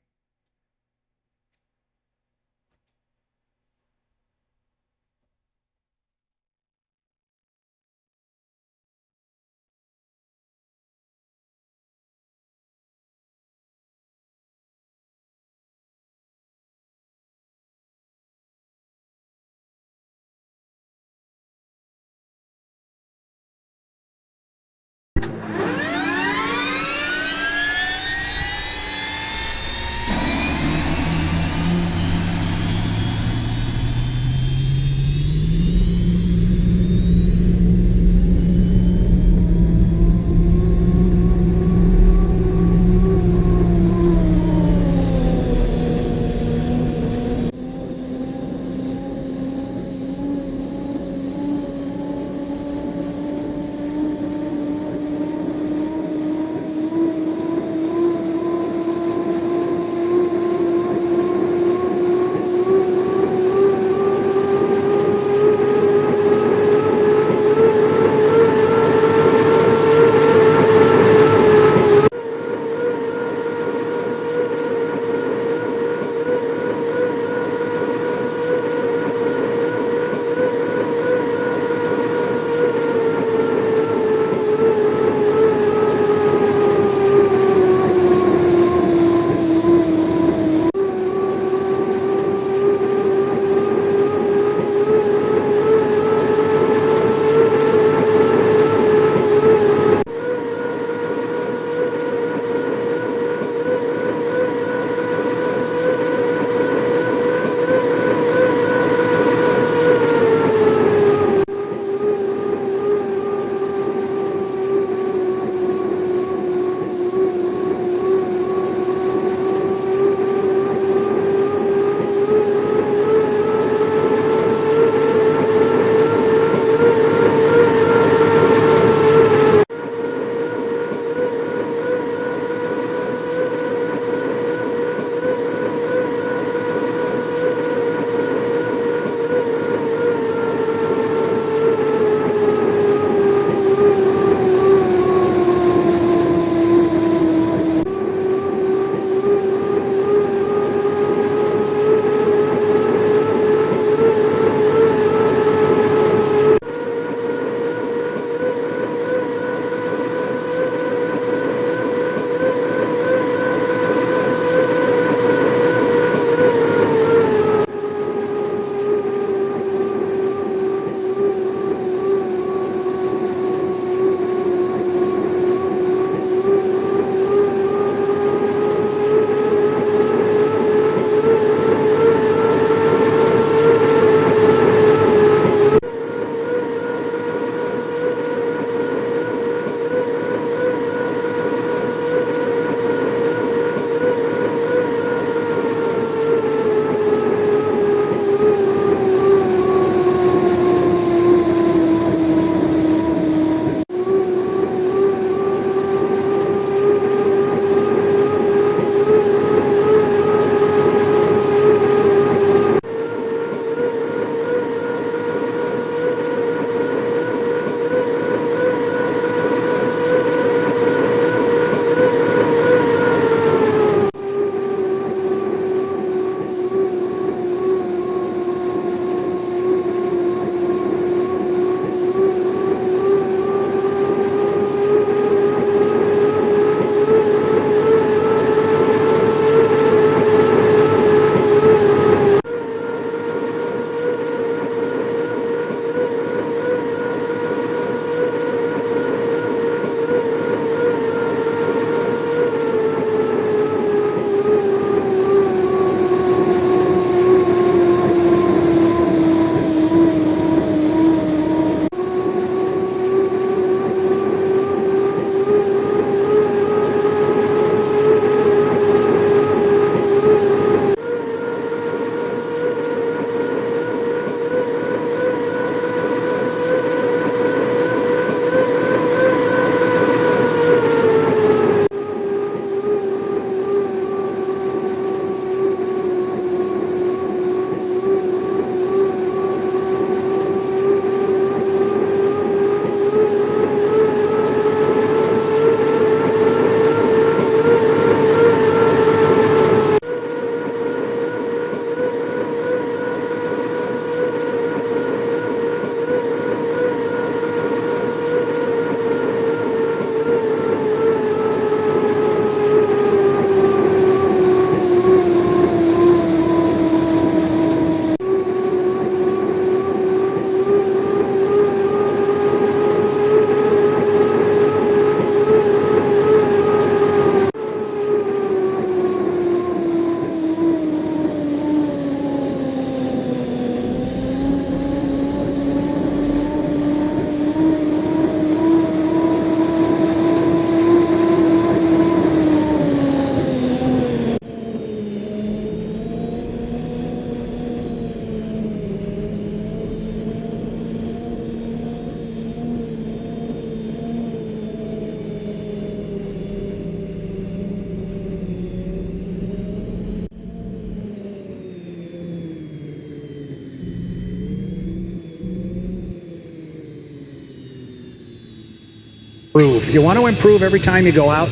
Speaker 7: improve. You want to improve every time you go out.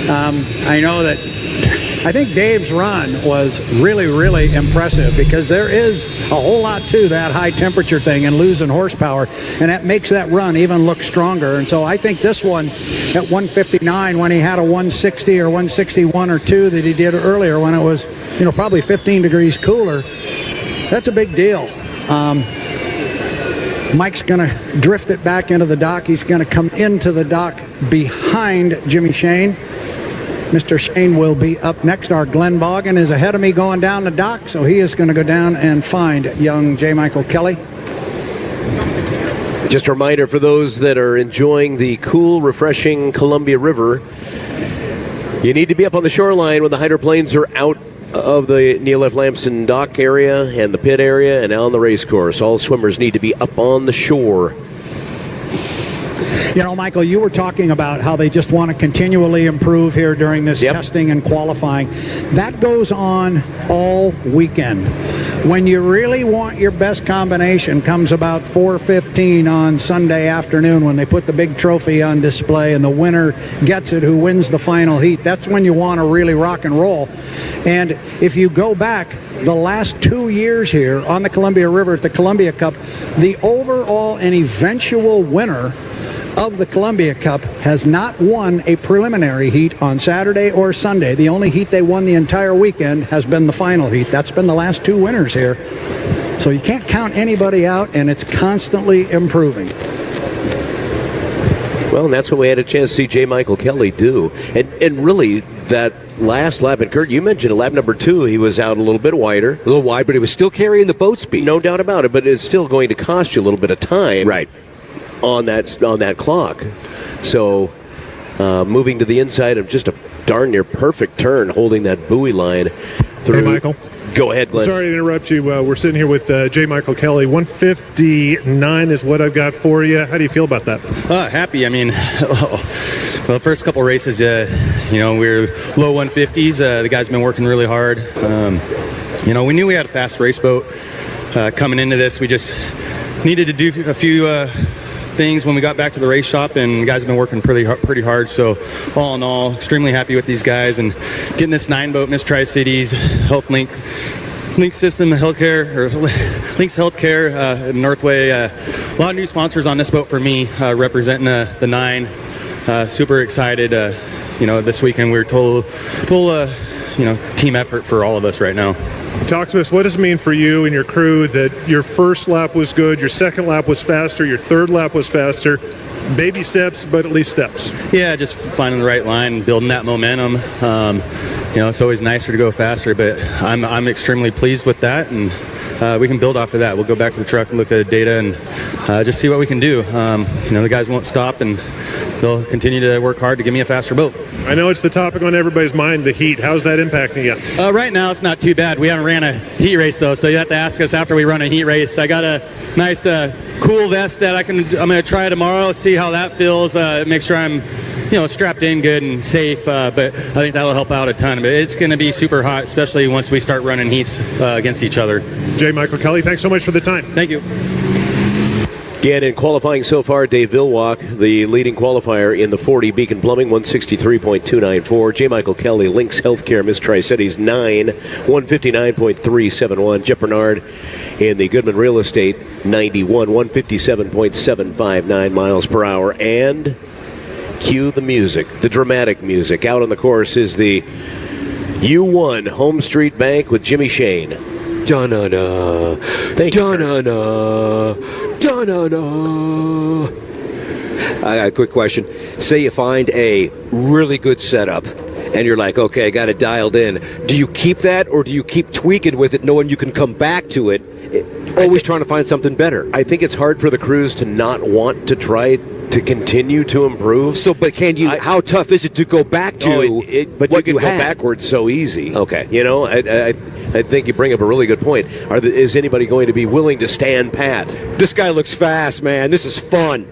Speaker 7: I know that I think Dave's run was really, really impressive because there is a whole lot to that high temperature thing and losing horsepower, and that makes that run even look stronger. And so I think this one at 159, when he had a 160 or 161 or 2 that he did earlier when it was, probably 15 degrees cooler, that's a big deal. Mike's going to drift it back into the dock. He's going to come into the dock behind Jimmy Shane. Mr. Shane will be up next. Our Glenn Boggin is ahead of me going down the dock, so he is going to go down and find young J. Michael Kelly.
Speaker 8: Just a reminder for those that are enjoying the cool, refreshing Columbia River, you need to be up on the shoreline when the hydroplanes are out of the Neil F. Lamson dock area and the pit area and on the race course. All swimmers need to be up on the shore.
Speaker 7: Michael, you were talking about how they just want to continually improve here during this testing and qualifying. That goes on all weekend. When you really want your best combination comes about 4:15 on Sunday afternoon when they put the big trophy on display and the winner gets it who wins the final heat. That's when you want to really rock and roll. And if you go back the last 2 years here on the Columbia River at the Columbia Cup, the overall and eventual winner of the Columbia Cup has not won a preliminary heat on Saturday or Sunday. The only heat they won the entire weekend has been the final heat. That's been the last 2 winners here. So you can't count anybody out, and it's constantly improving.
Speaker 8: Well, and that's what we had a chance to see J. Michael Kelly do. And really, that last lap, and Kurt, you mentioned lap number 2, he was out a little bit wider.
Speaker 10: A little wide, but he was still carrying the boat speed.
Speaker 8: No doubt about it, but it's still going to cost you a little bit of time.
Speaker 10: Right.
Speaker 8: On that clock. So moving to the inside of just a darn near perfect turn, holding that buoy line through.
Speaker 11: Hey, Michael.
Speaker 8: Go ahead, Glenn.
Speaker 11: Sorry to interrupt you. We're sitting here with J. Michael Kelly. 159 is what I've got for you. How do you feel about that?
Speaker 3: Happy. I mean, well, first couple races, we're low 150s. The guy's been working really hard. We knew we had a fast race boat coming into this. We just needed to do a few things when we got back to the race shop, and the guys have been working pretty hard. So all in all, extremely happy with these guys and getting this 9-boat Miss Tri-Cities Health Link System Healthcare, or Links Healthcare, Northway. A lot of new sponsors on this boat for me, representing the 9. Super excited. This weekend we're total team effort for all of us right now.
Speaker 11: Talk to us. What does it mean for you and your crew that your first lap was good, your second lap was faster, your third lap was faster? Baby steps, but at least steps.
Speaker 3: Yeah, just finding the right line, building that momentum. It's always nicer to go faster, but I'm extremely pleased with that, and we can build off of that. We'll go back to the truck and look at the data and just see what we can do. The guys won't stop, and they'll continue to work hard to give me a faster boat.
Speaker 11: I know it's the topic on everybody's mind, the heat. How's that impacting you?
Speaker 3: Right now, it's not too bad. We haven't ran a heat race, though, so you have to ask us after we run a heat race. I got a nice cool vest that I'm going to try tomorrow, see how that feels, make sure I'm strapped in good and safe, but I think that'll help out a ton. But it's going to be super hot, especially once we start running heats against each other.
Speaker 11: J. Michael Kelly, thanks so much for the time.
Speaker 3: Thank you.
Speaker 8: Again, in qualifying so far, Dave Villwock, the leading qualifier in the 40, Beacon Plumbing, 163.294. J. Michael Kelly, Links Healthcare, Miss Tri-Cities, 9, 159.371. Jeff Bernard in the Goodman Real Estate, 91, 157.759 miles per hour. And cue the music, the dramatic music. Out on the course is the U1 Home Street Bank with Jimmy Shane.
Speaker 10: Da-na-na.
Speaker 8: Thank you.
Speaker 10: Da-na-na. Da-na-na. I got a quick question. Say you find a really good setup, and you're like, okay, I got it dialed in. Do you keep that, or do you keep tweaking with it, knowing you can come back to it, always trying to find something better?
Speaker 8: I think it's hard for the crews to not want to try to continue to improve.
Speaker 10: So, but can you? How tough is it to go back to?
Speaker 8: But
Speaker 10: what
Speaker 8: you can go
Speaker 10: had?
Speaker 8: backwards so easy.
Speaker 10: Okay.
Speaker 8: I think you bring up a really good point. Is anybody going to be willing to stand pat?
Speaker 10: This guy looks fast, man. This is fun.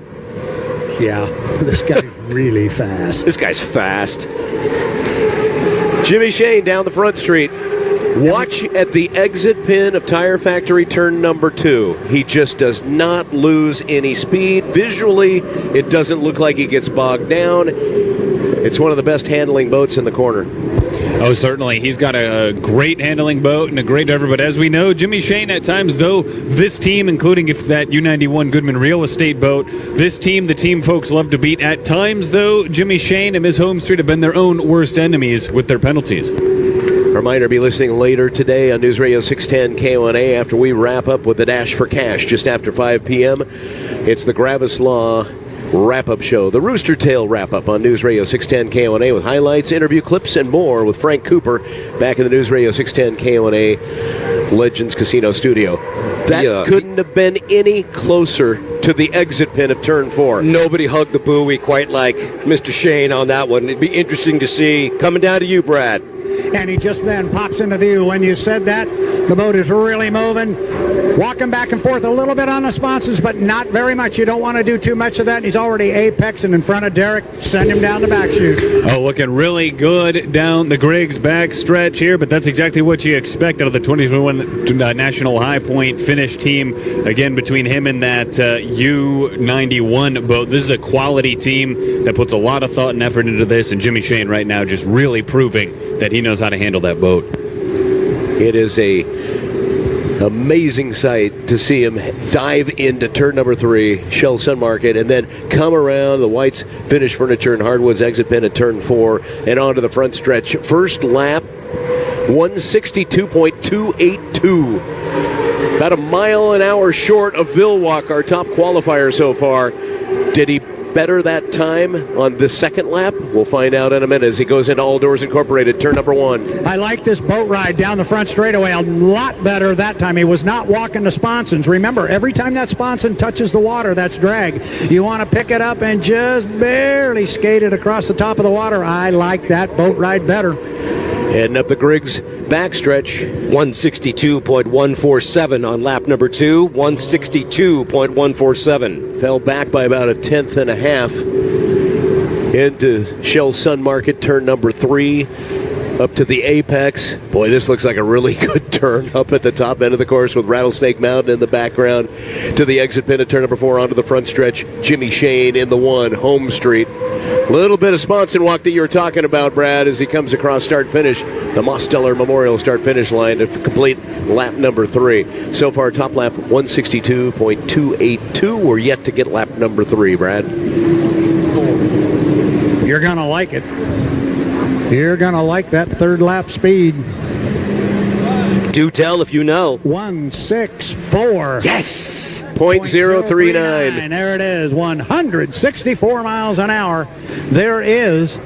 Speaker 7: Yeah, this guy's really fast.
Speaker 10: This guy's fast.
Speaker 8: Jimmy Shane down the front street. Watch at the exit pin of Tire Factory turn number 2. He just does not lose any speed. Visually, it doesn't look like he gets bogged down. It's one of the best handling boats in the corner.
Speaker 9: Oh, certainly. He's got a great handling boat and a great driver. But as we know, Jimmy Shane at times, though, this team, including if that U91 Goodman Real Estate boat, this team, the team folks love to beat. At times, though, Jimmy Shane and Ms. Homestreet have been their own worst enemies with their penalties.
Speaker 8: Reminder, be listening later today on News Radio 610 KONA after we wrap up with the Dash for Cash just after 5 p.m. It's the Gravis Law wrap-up show, the Rooster Tail wrap-up on News Radio 610 KONA with highlights, interview clips, and more with Frank Cooper back in the News Radio 610 KONA Legends Casino studio. That couldn't have been any closer to the exit pin of Turn 4.
Speaker 10: Nobody hugged the buoy quite like Mr. Shane on that one. It'd be interesting to see. Coming down to you, Brad.
Speaker 7: And he just then pops into view. When you said that, the boat is really moving. Walking back and forth a little bit on the sponsons, but not very much. You don't want to do too much of that. And he's already apexing in front of Derek. Send him down the back chute.
Speaker 9: Oh, looking really good down the Griggs back stretch here, but that's exactly what you expect out of the 2021 National High Point finish team. Again, between him and that U91 boat, this is a quality team that puts a lot of thought and effort into this, and Jimmy Shane right now just really proving that he knows how to handle that boat.
Speaker 8: It is a amazing sight to see him dive into turn number 3, Shell Sun Market, and then come around the White's Finished Furniture and Hardwoods exit pin at turn 4 and onto the front stretch. First lap, 162.282. About a mile an hour short of Vilwalk, our top qualifier so far. Did he better that time on the second lap? We'll find out in a minute as he goes into All Doors Incorporated, turn number 1.
Speaker 7: I like this boat ride down the front straightaway a lot better that time. He was not walking the sponsons. Remember, every time that sponson touches the water, that's drag. You want to pick it up and just barely skate it across the top of the water. I like that boat ride better.
Speaker 8: Heading up the Griggs backstretch.
Speaker 10: 162.147 on lap number 2. 162.147.
Speaker 8: Fell back by about a tenth and a half into Shell Sun Market, turn number 3. Up to the apex. Boy, this looks like a really good turn up at the top end of the course with Rattlesnake Mountain in the background. To the exit pin at turn number 4 onto the front stretch. Jimmy Shane in the 1, Homestreet. Little bit of sponson walk that you were talking about, Brad, as he comes across start-finish. The Mosteller Memorial start-finish line to complete lap number 3. So far, top lap 162.282. We're yet to get lap number 3, Brad.
Speaker 7: You're going to like it. You're going to like that third lap speed.
Speaker 10: Do tell if you know.
Speaker 7: 164.
Speaker 10: Yes!
Speaker 8: .039.
Speaker 7: There it is. 164 miles an hour. There is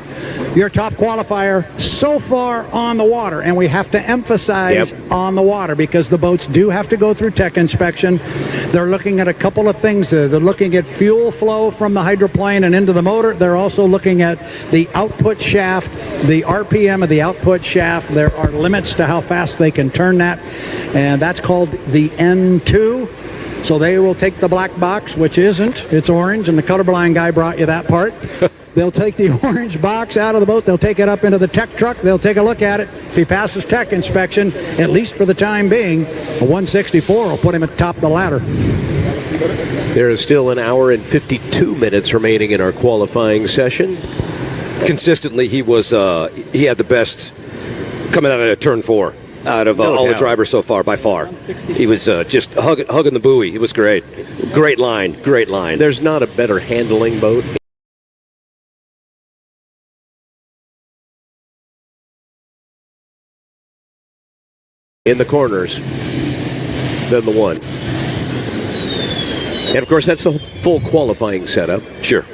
Speaker 7: your top qualifier so far on the water. And we have to emphasize on the water because the boats do have to go through tech inspection. They're looking at a couple of things. They're looking at fuel flow from the hydroplane and into the motor. They're also looking at the output shaft, the RPM of the output shaft. There are limits to how fast they can turn that. And that's called the N2. So they will take the black box, which isn't. It's orange, and the colorblind guy brought you that part. They'll take the orange box out of the boat. They'll take it up into the tech truck. They'll take a look at it. If he passes tech inspection, at least for the time being, a 164 will put him at the top of the ladder.
Speaker 8: There is still an hour and 52 minutes remaining in our qualifying session.
Speaker 10: Consistently, he had the best coming out of turn 4. Out of all the drivers so far, by far. He was just hugging the buoy. He was great. Great line. Great line.
Speaker 8: There's not a better handling boat in the corners than the 1. And, of course, that's the full qualifying setup.
Speaker 10: Sure.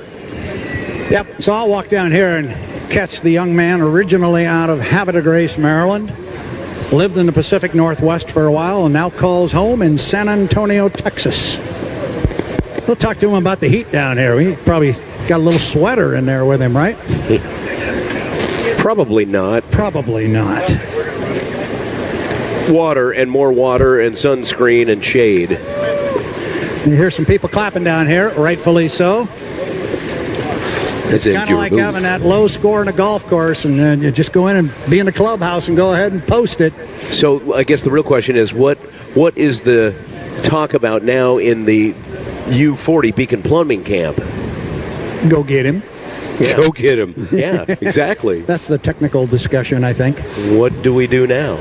Speaker 7: Yep. So I'll walk down here and catch the young man originally out of Havre de Grace, Maryland. Lived in the Pacific Northwest for a while and now calls home in San Antonio, Texas. We'll talk to him about the heat down here. He probably got a little sweater in there with him, right?
Speaker 8: Probably not.
Speaker 7: Probably not.
Speaker 8: Water and more water and sunscreen and shade.
Speaker 7: You hear some people clapping down here, rightfully so.
Speaker 8: As in
Speaker 7: Kind
Speaker 8: your
Speaker 7: of like
Speaker 8: move.
Speaker 7: having that low score in a golf course, and then you just go in and be in the clubhouse and go ahead and post it.
Speaker 8: So I guess the real question is, what is the talk about now in the U40 Beacon Plumbing camp?
Speaker 7: Go get him.
Speaker 8: Yeah. Go get him. Yeah, exactly.
Speaker 7: That's the technical discussion, I think.
Speaker 8: What do we do now?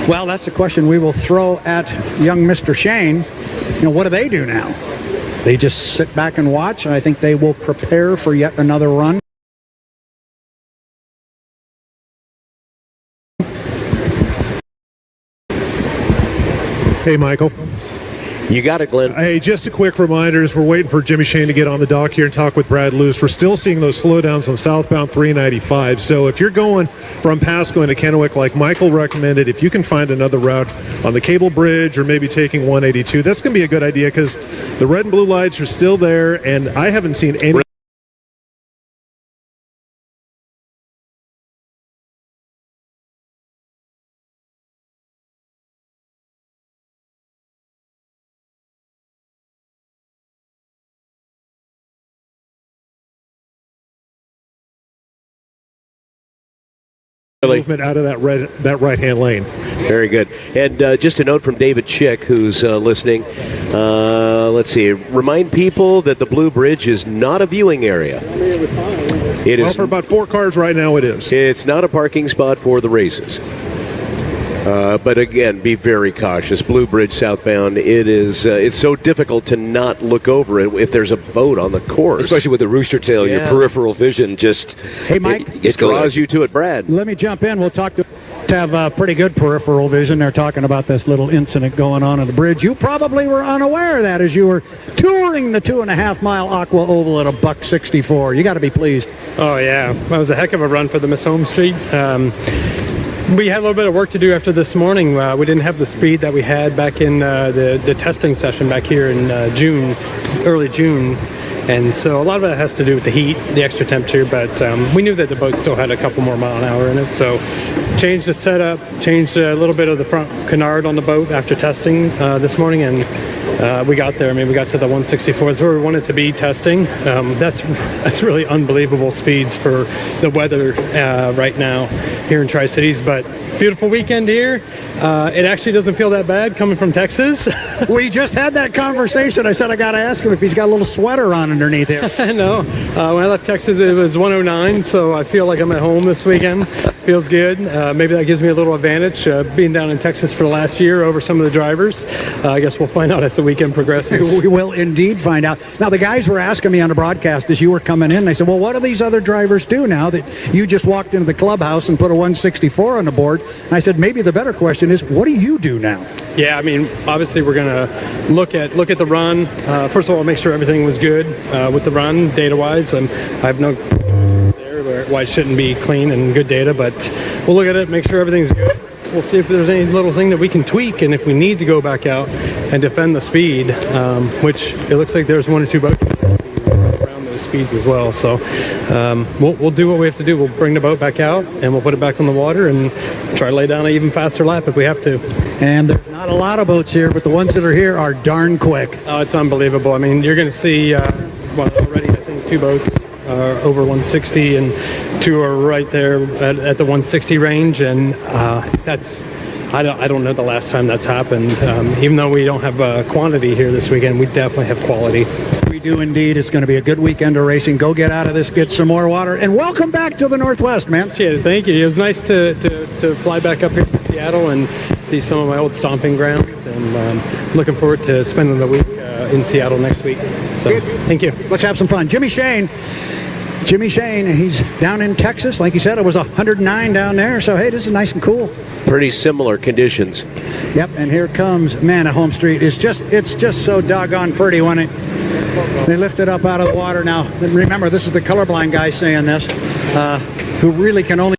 Speaker 7: Well, that's the question we will throw at young Mr. Shane. What do they do now? They just sit back and watch. I think they will prepare for yet another run.
Speaker 11: Hey, Michael.
Speaker 8: You got it, Glenn.
Speaker 11: Hey, just a quick reminder as we're waiting for Jimmy Shane to get on the dock here and talk with Brad Luce. We're still seeing those slowdowns on southbound 395. So if you're going from Pasco into Kennewick like Michael recommended, if you can find another route on the Cable Bridge or maybe taking 182, that's going to be a good idea because the red and blue lights are still there, and I haven't seen any. Movement out of that right-hand lane.
Speaker 8: Very good. And just a note from David Chick, who's listening. Let's see. Remind people that the Blue Bridge is not a viewing area. It is.
Speaker 11: Well, for about 4 cars right now, it is.
Speaker 8: It's not a parking spot for the races. But again, be very cautious. Blue Bridge southbound, it's so difficult to not look over it if there's a boat on the course.
Speaker 10: Especially with the rooster tail, your peripheral vision just...
Speaker 7: Hey, Mike.
Speaker 8: It draws you to it, Brad.
Speaker 7: Let me jump in. We'll talk to have pretty good peripheral vision. They're talking about this little incident going on the bridge. You probably were unaware of that as you were touring the 2.5-mile Aqua Oval at $1.64. You got to be pleased.
Speaker 15: Oh, yeah. That was a heck of a run for the Miss Home Street. We had a little bit of work to do after this morning. We didn't have the speed that we had back in the testing session back here in early June. And so a lot of it has to do with the heat, the extra temperature, but we knew that the boat still had a couple more mile an hour in it. So changed the setup, changed a little bit of the front canard on the boat after testing this morning, and we got there. I mean, we got to the 164. That's where we wanted to be testing. That's really unbelievable speeds for the weather right now here in Tri-Cities, but beautiful weekend here. It actually doesn't feel that bad coming from Texas.
Speaker 7: We just had that conversation. I said I got to ask him if he's got a little sweater on underneath here.
Speaker 15: No. When I left Texas, it was 109, so I feel like I'm at home this weekend. Feels good. Maybe that gives me a little advantage being down in Texas for the last year over some of the drivers. I guess we'll find out as the weekend progresses.
Speaker 7: We will indeed find out. Now, the guys were asking me on the broadcast as you were coming in. They said, well, what do these other drivers do now that you just walked into the clubhouse and put a 164 on the board? And I said, maybe the better question is, what do you do now?
Speaker 15: Yeah, I mean, obviously we're going to look at the run. First of all, make sure everything was good with the run data-wise. I have no there why it shouldn't be clean and good data, but we'll look at it, make sure everything's good. We'll see if there's any little thing that we can tweak, and if we need to go back out and defend the speed, which it looks like there's 1 or 2 boats around those speeds as well. So we'll do what we have to do. We'll bring the boat back out, and we'll put it back on the water and try to lay down an even faster lap if we have to.
Speaker 7: And there's not a lot of boats here, but the ones that are here are darn quick.
Speaker 15: Oh, it's unbelievable. I mean, you're going to see, already I think 2 boats over 160, and 2 are right there at the 160 range, and that's I don't know the last time that's happened. Even though we don't have quantity here this weekend, we definitely have quality.
Speaker 7: We do indeed. It's going to be a good weekend of racing. Go get out of this, get some more water, and welcome back to the Northwest, man.
Speaker 15: Appreciate it. Thank you. It was nice to fly back up here to Seattle and see some of my old stomping grounds, and looking forward to spending the week in Seattle next week. So, good. Thank you.
Speaker 7: Let's have some fun. Jimmy Shane, he's down in Texas. Like you said, it was 109 down there. So, hey, this is nice and cool.
Speaker 8: Pretty similar conditions.
Speaker 7: Yep, and here comes, man, Home Street. It's just so doggone pretty when they lift it up out of the water. Now, remember, this is the colorblind guy saying this, who really can only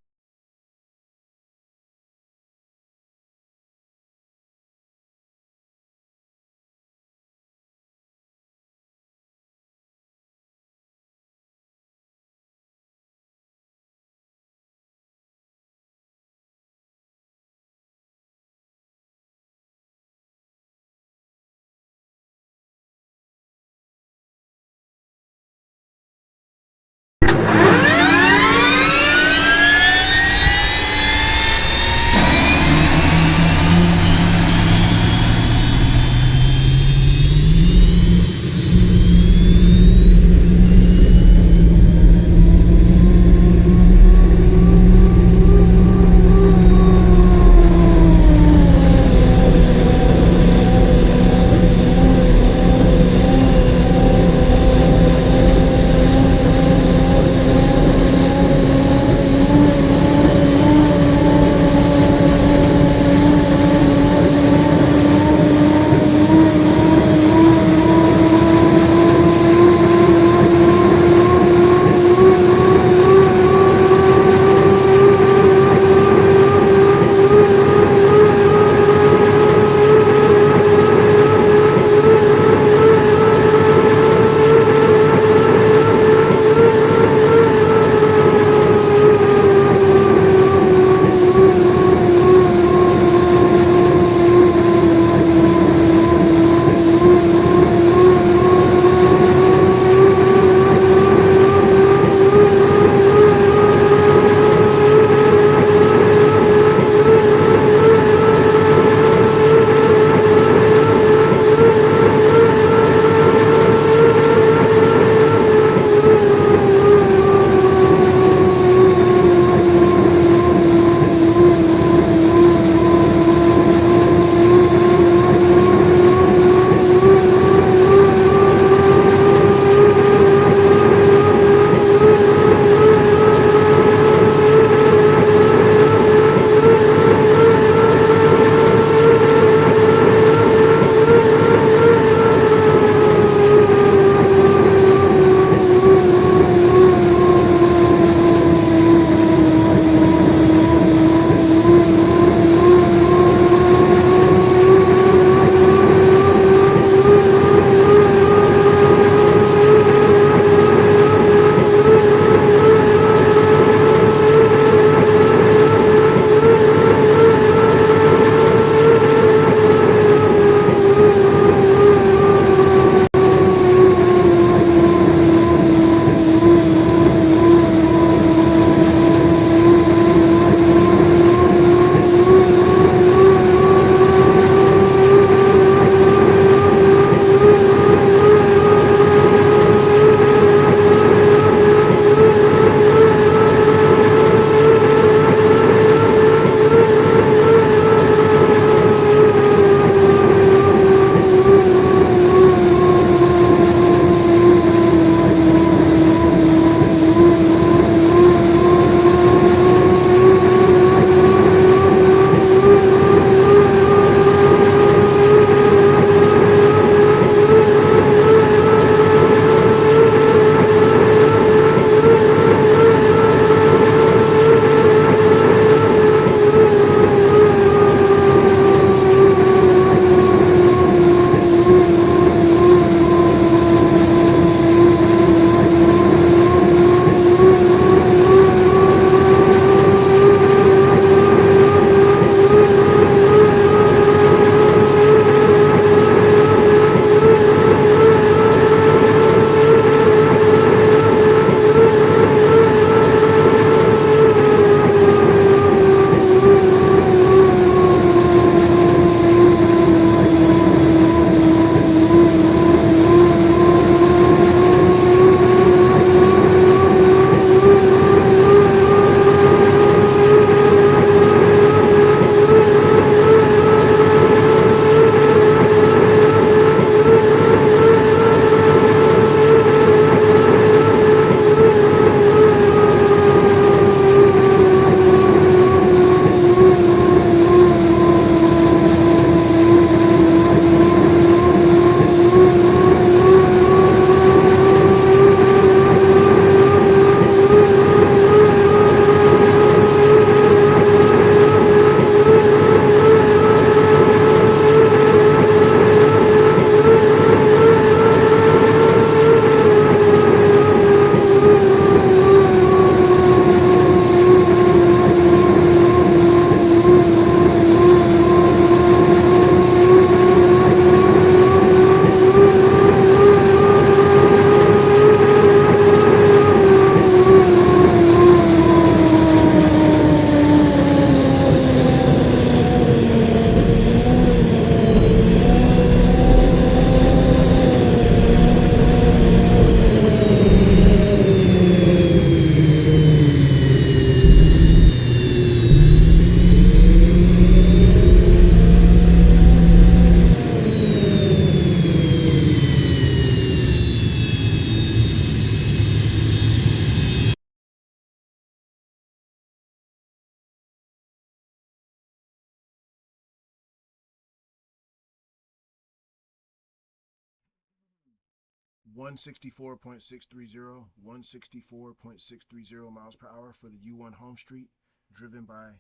Speaker 12: 164.630 miles per hour for the U1 Home Street, driven by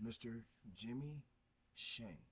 Speaker 12: Mr. Jimmy Shane.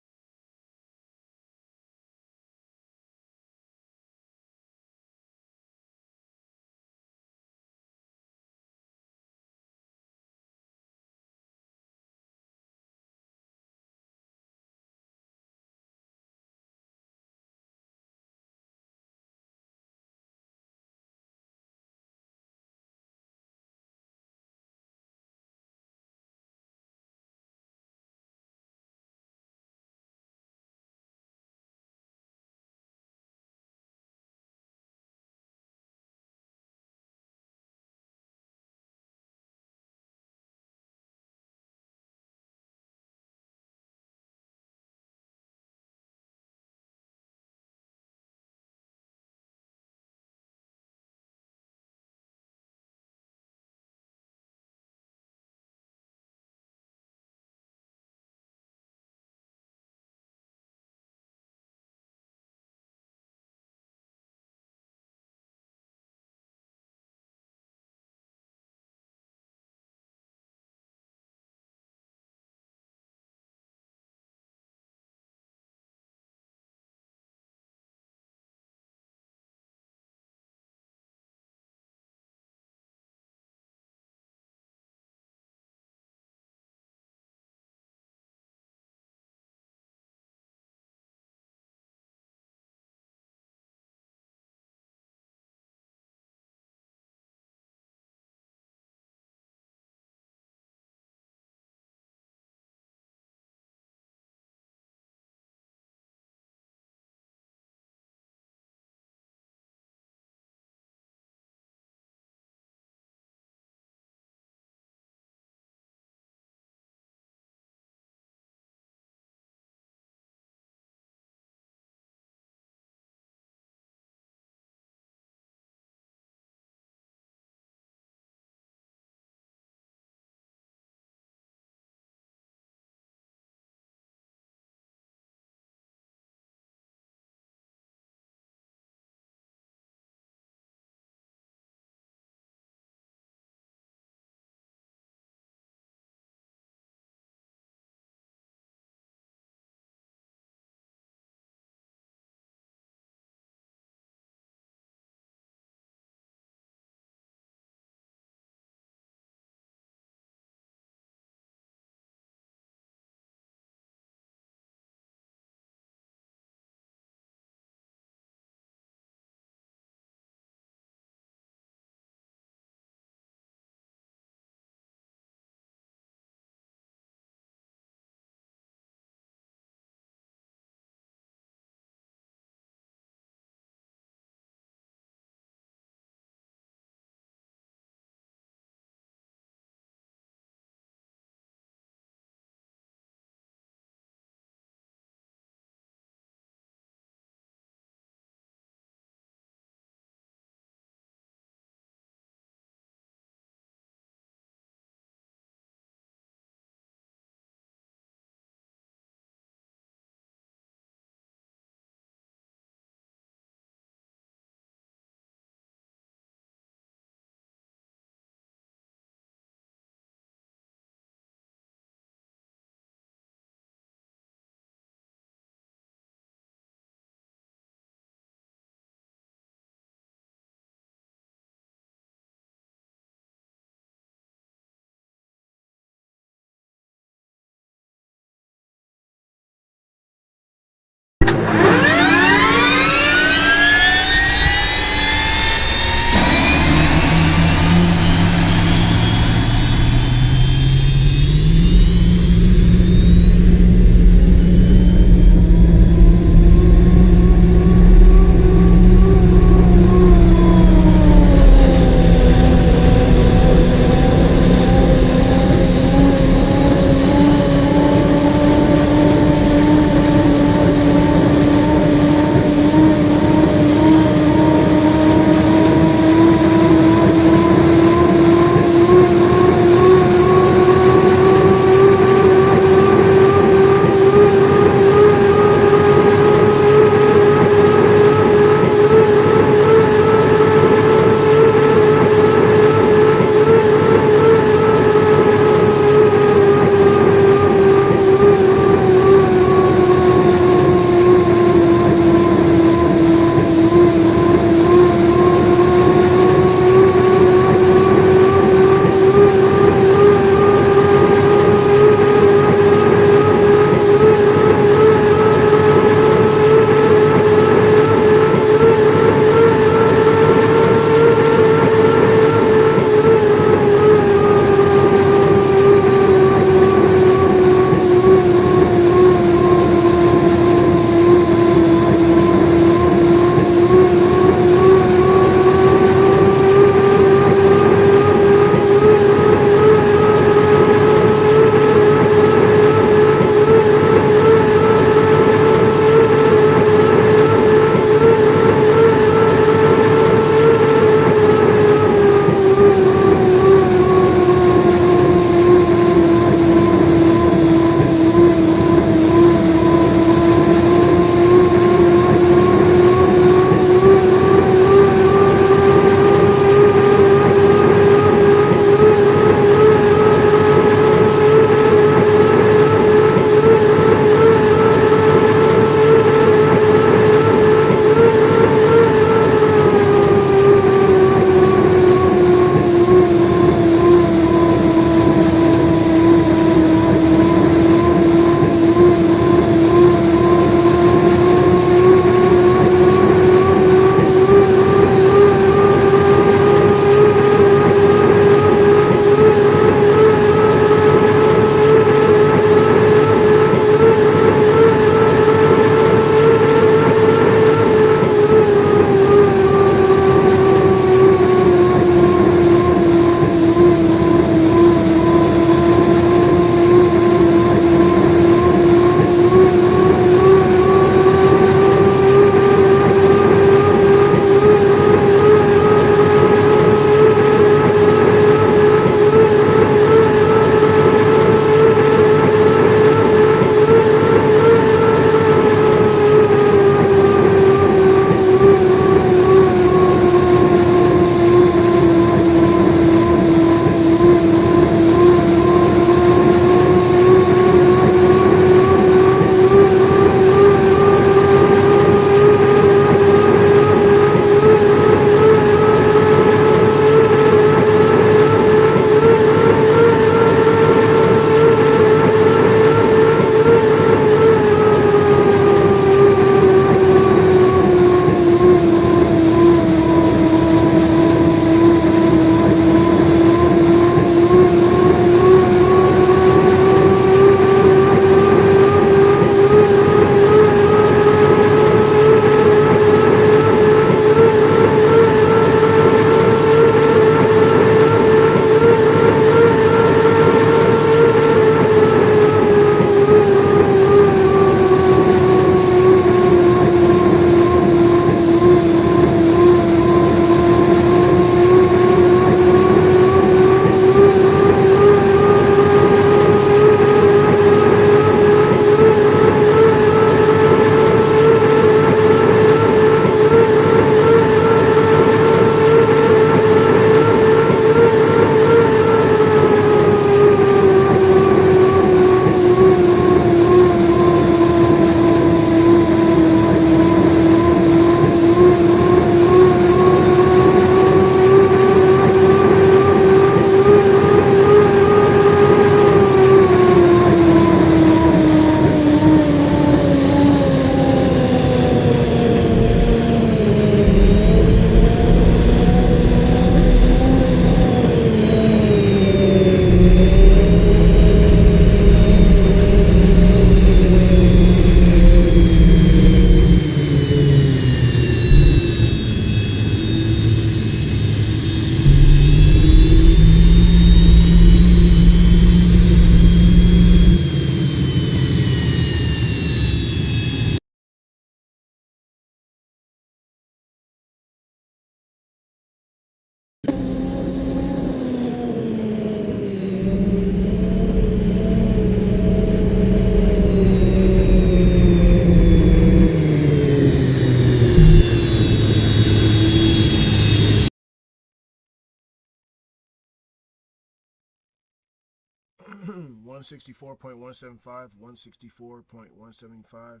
Speaker 12: 164.175, 164.175,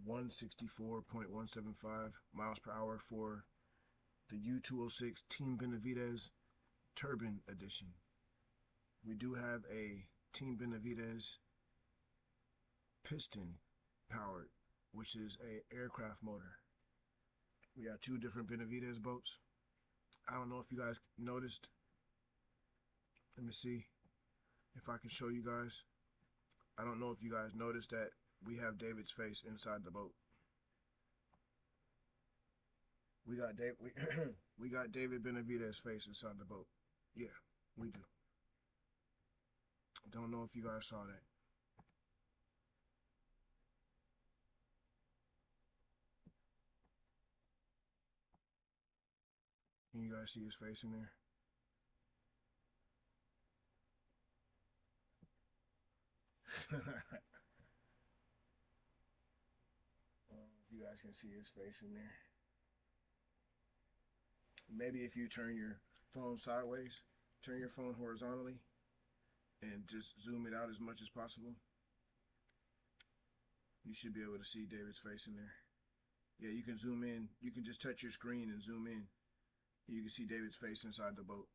Speaker 12: 164.175 miles per hour for the U206 Team Benavidez Turbine Edition. We do have a Team Benavidez piston powered, which is a aircraft motor. We got two different Benavidez boats. I don't know if you guys noticed. Let me see if I can show you guys. I don't know if you guys noticed that we have David's face inside the boat. We got we got David Benavidez's face inside the boat. Yeah, we do. Don't know if you guys saw that. Can you guys see his face in there? If you guys can see his face in there. Maybe if you turn your phone sideways, turn your phone horizontally, and just zoom it out as much as possible, you should be able to see David's face in there. Yeah, you can zoom in. You can just touch your screen and zoom in. You can see David's face inside the boat.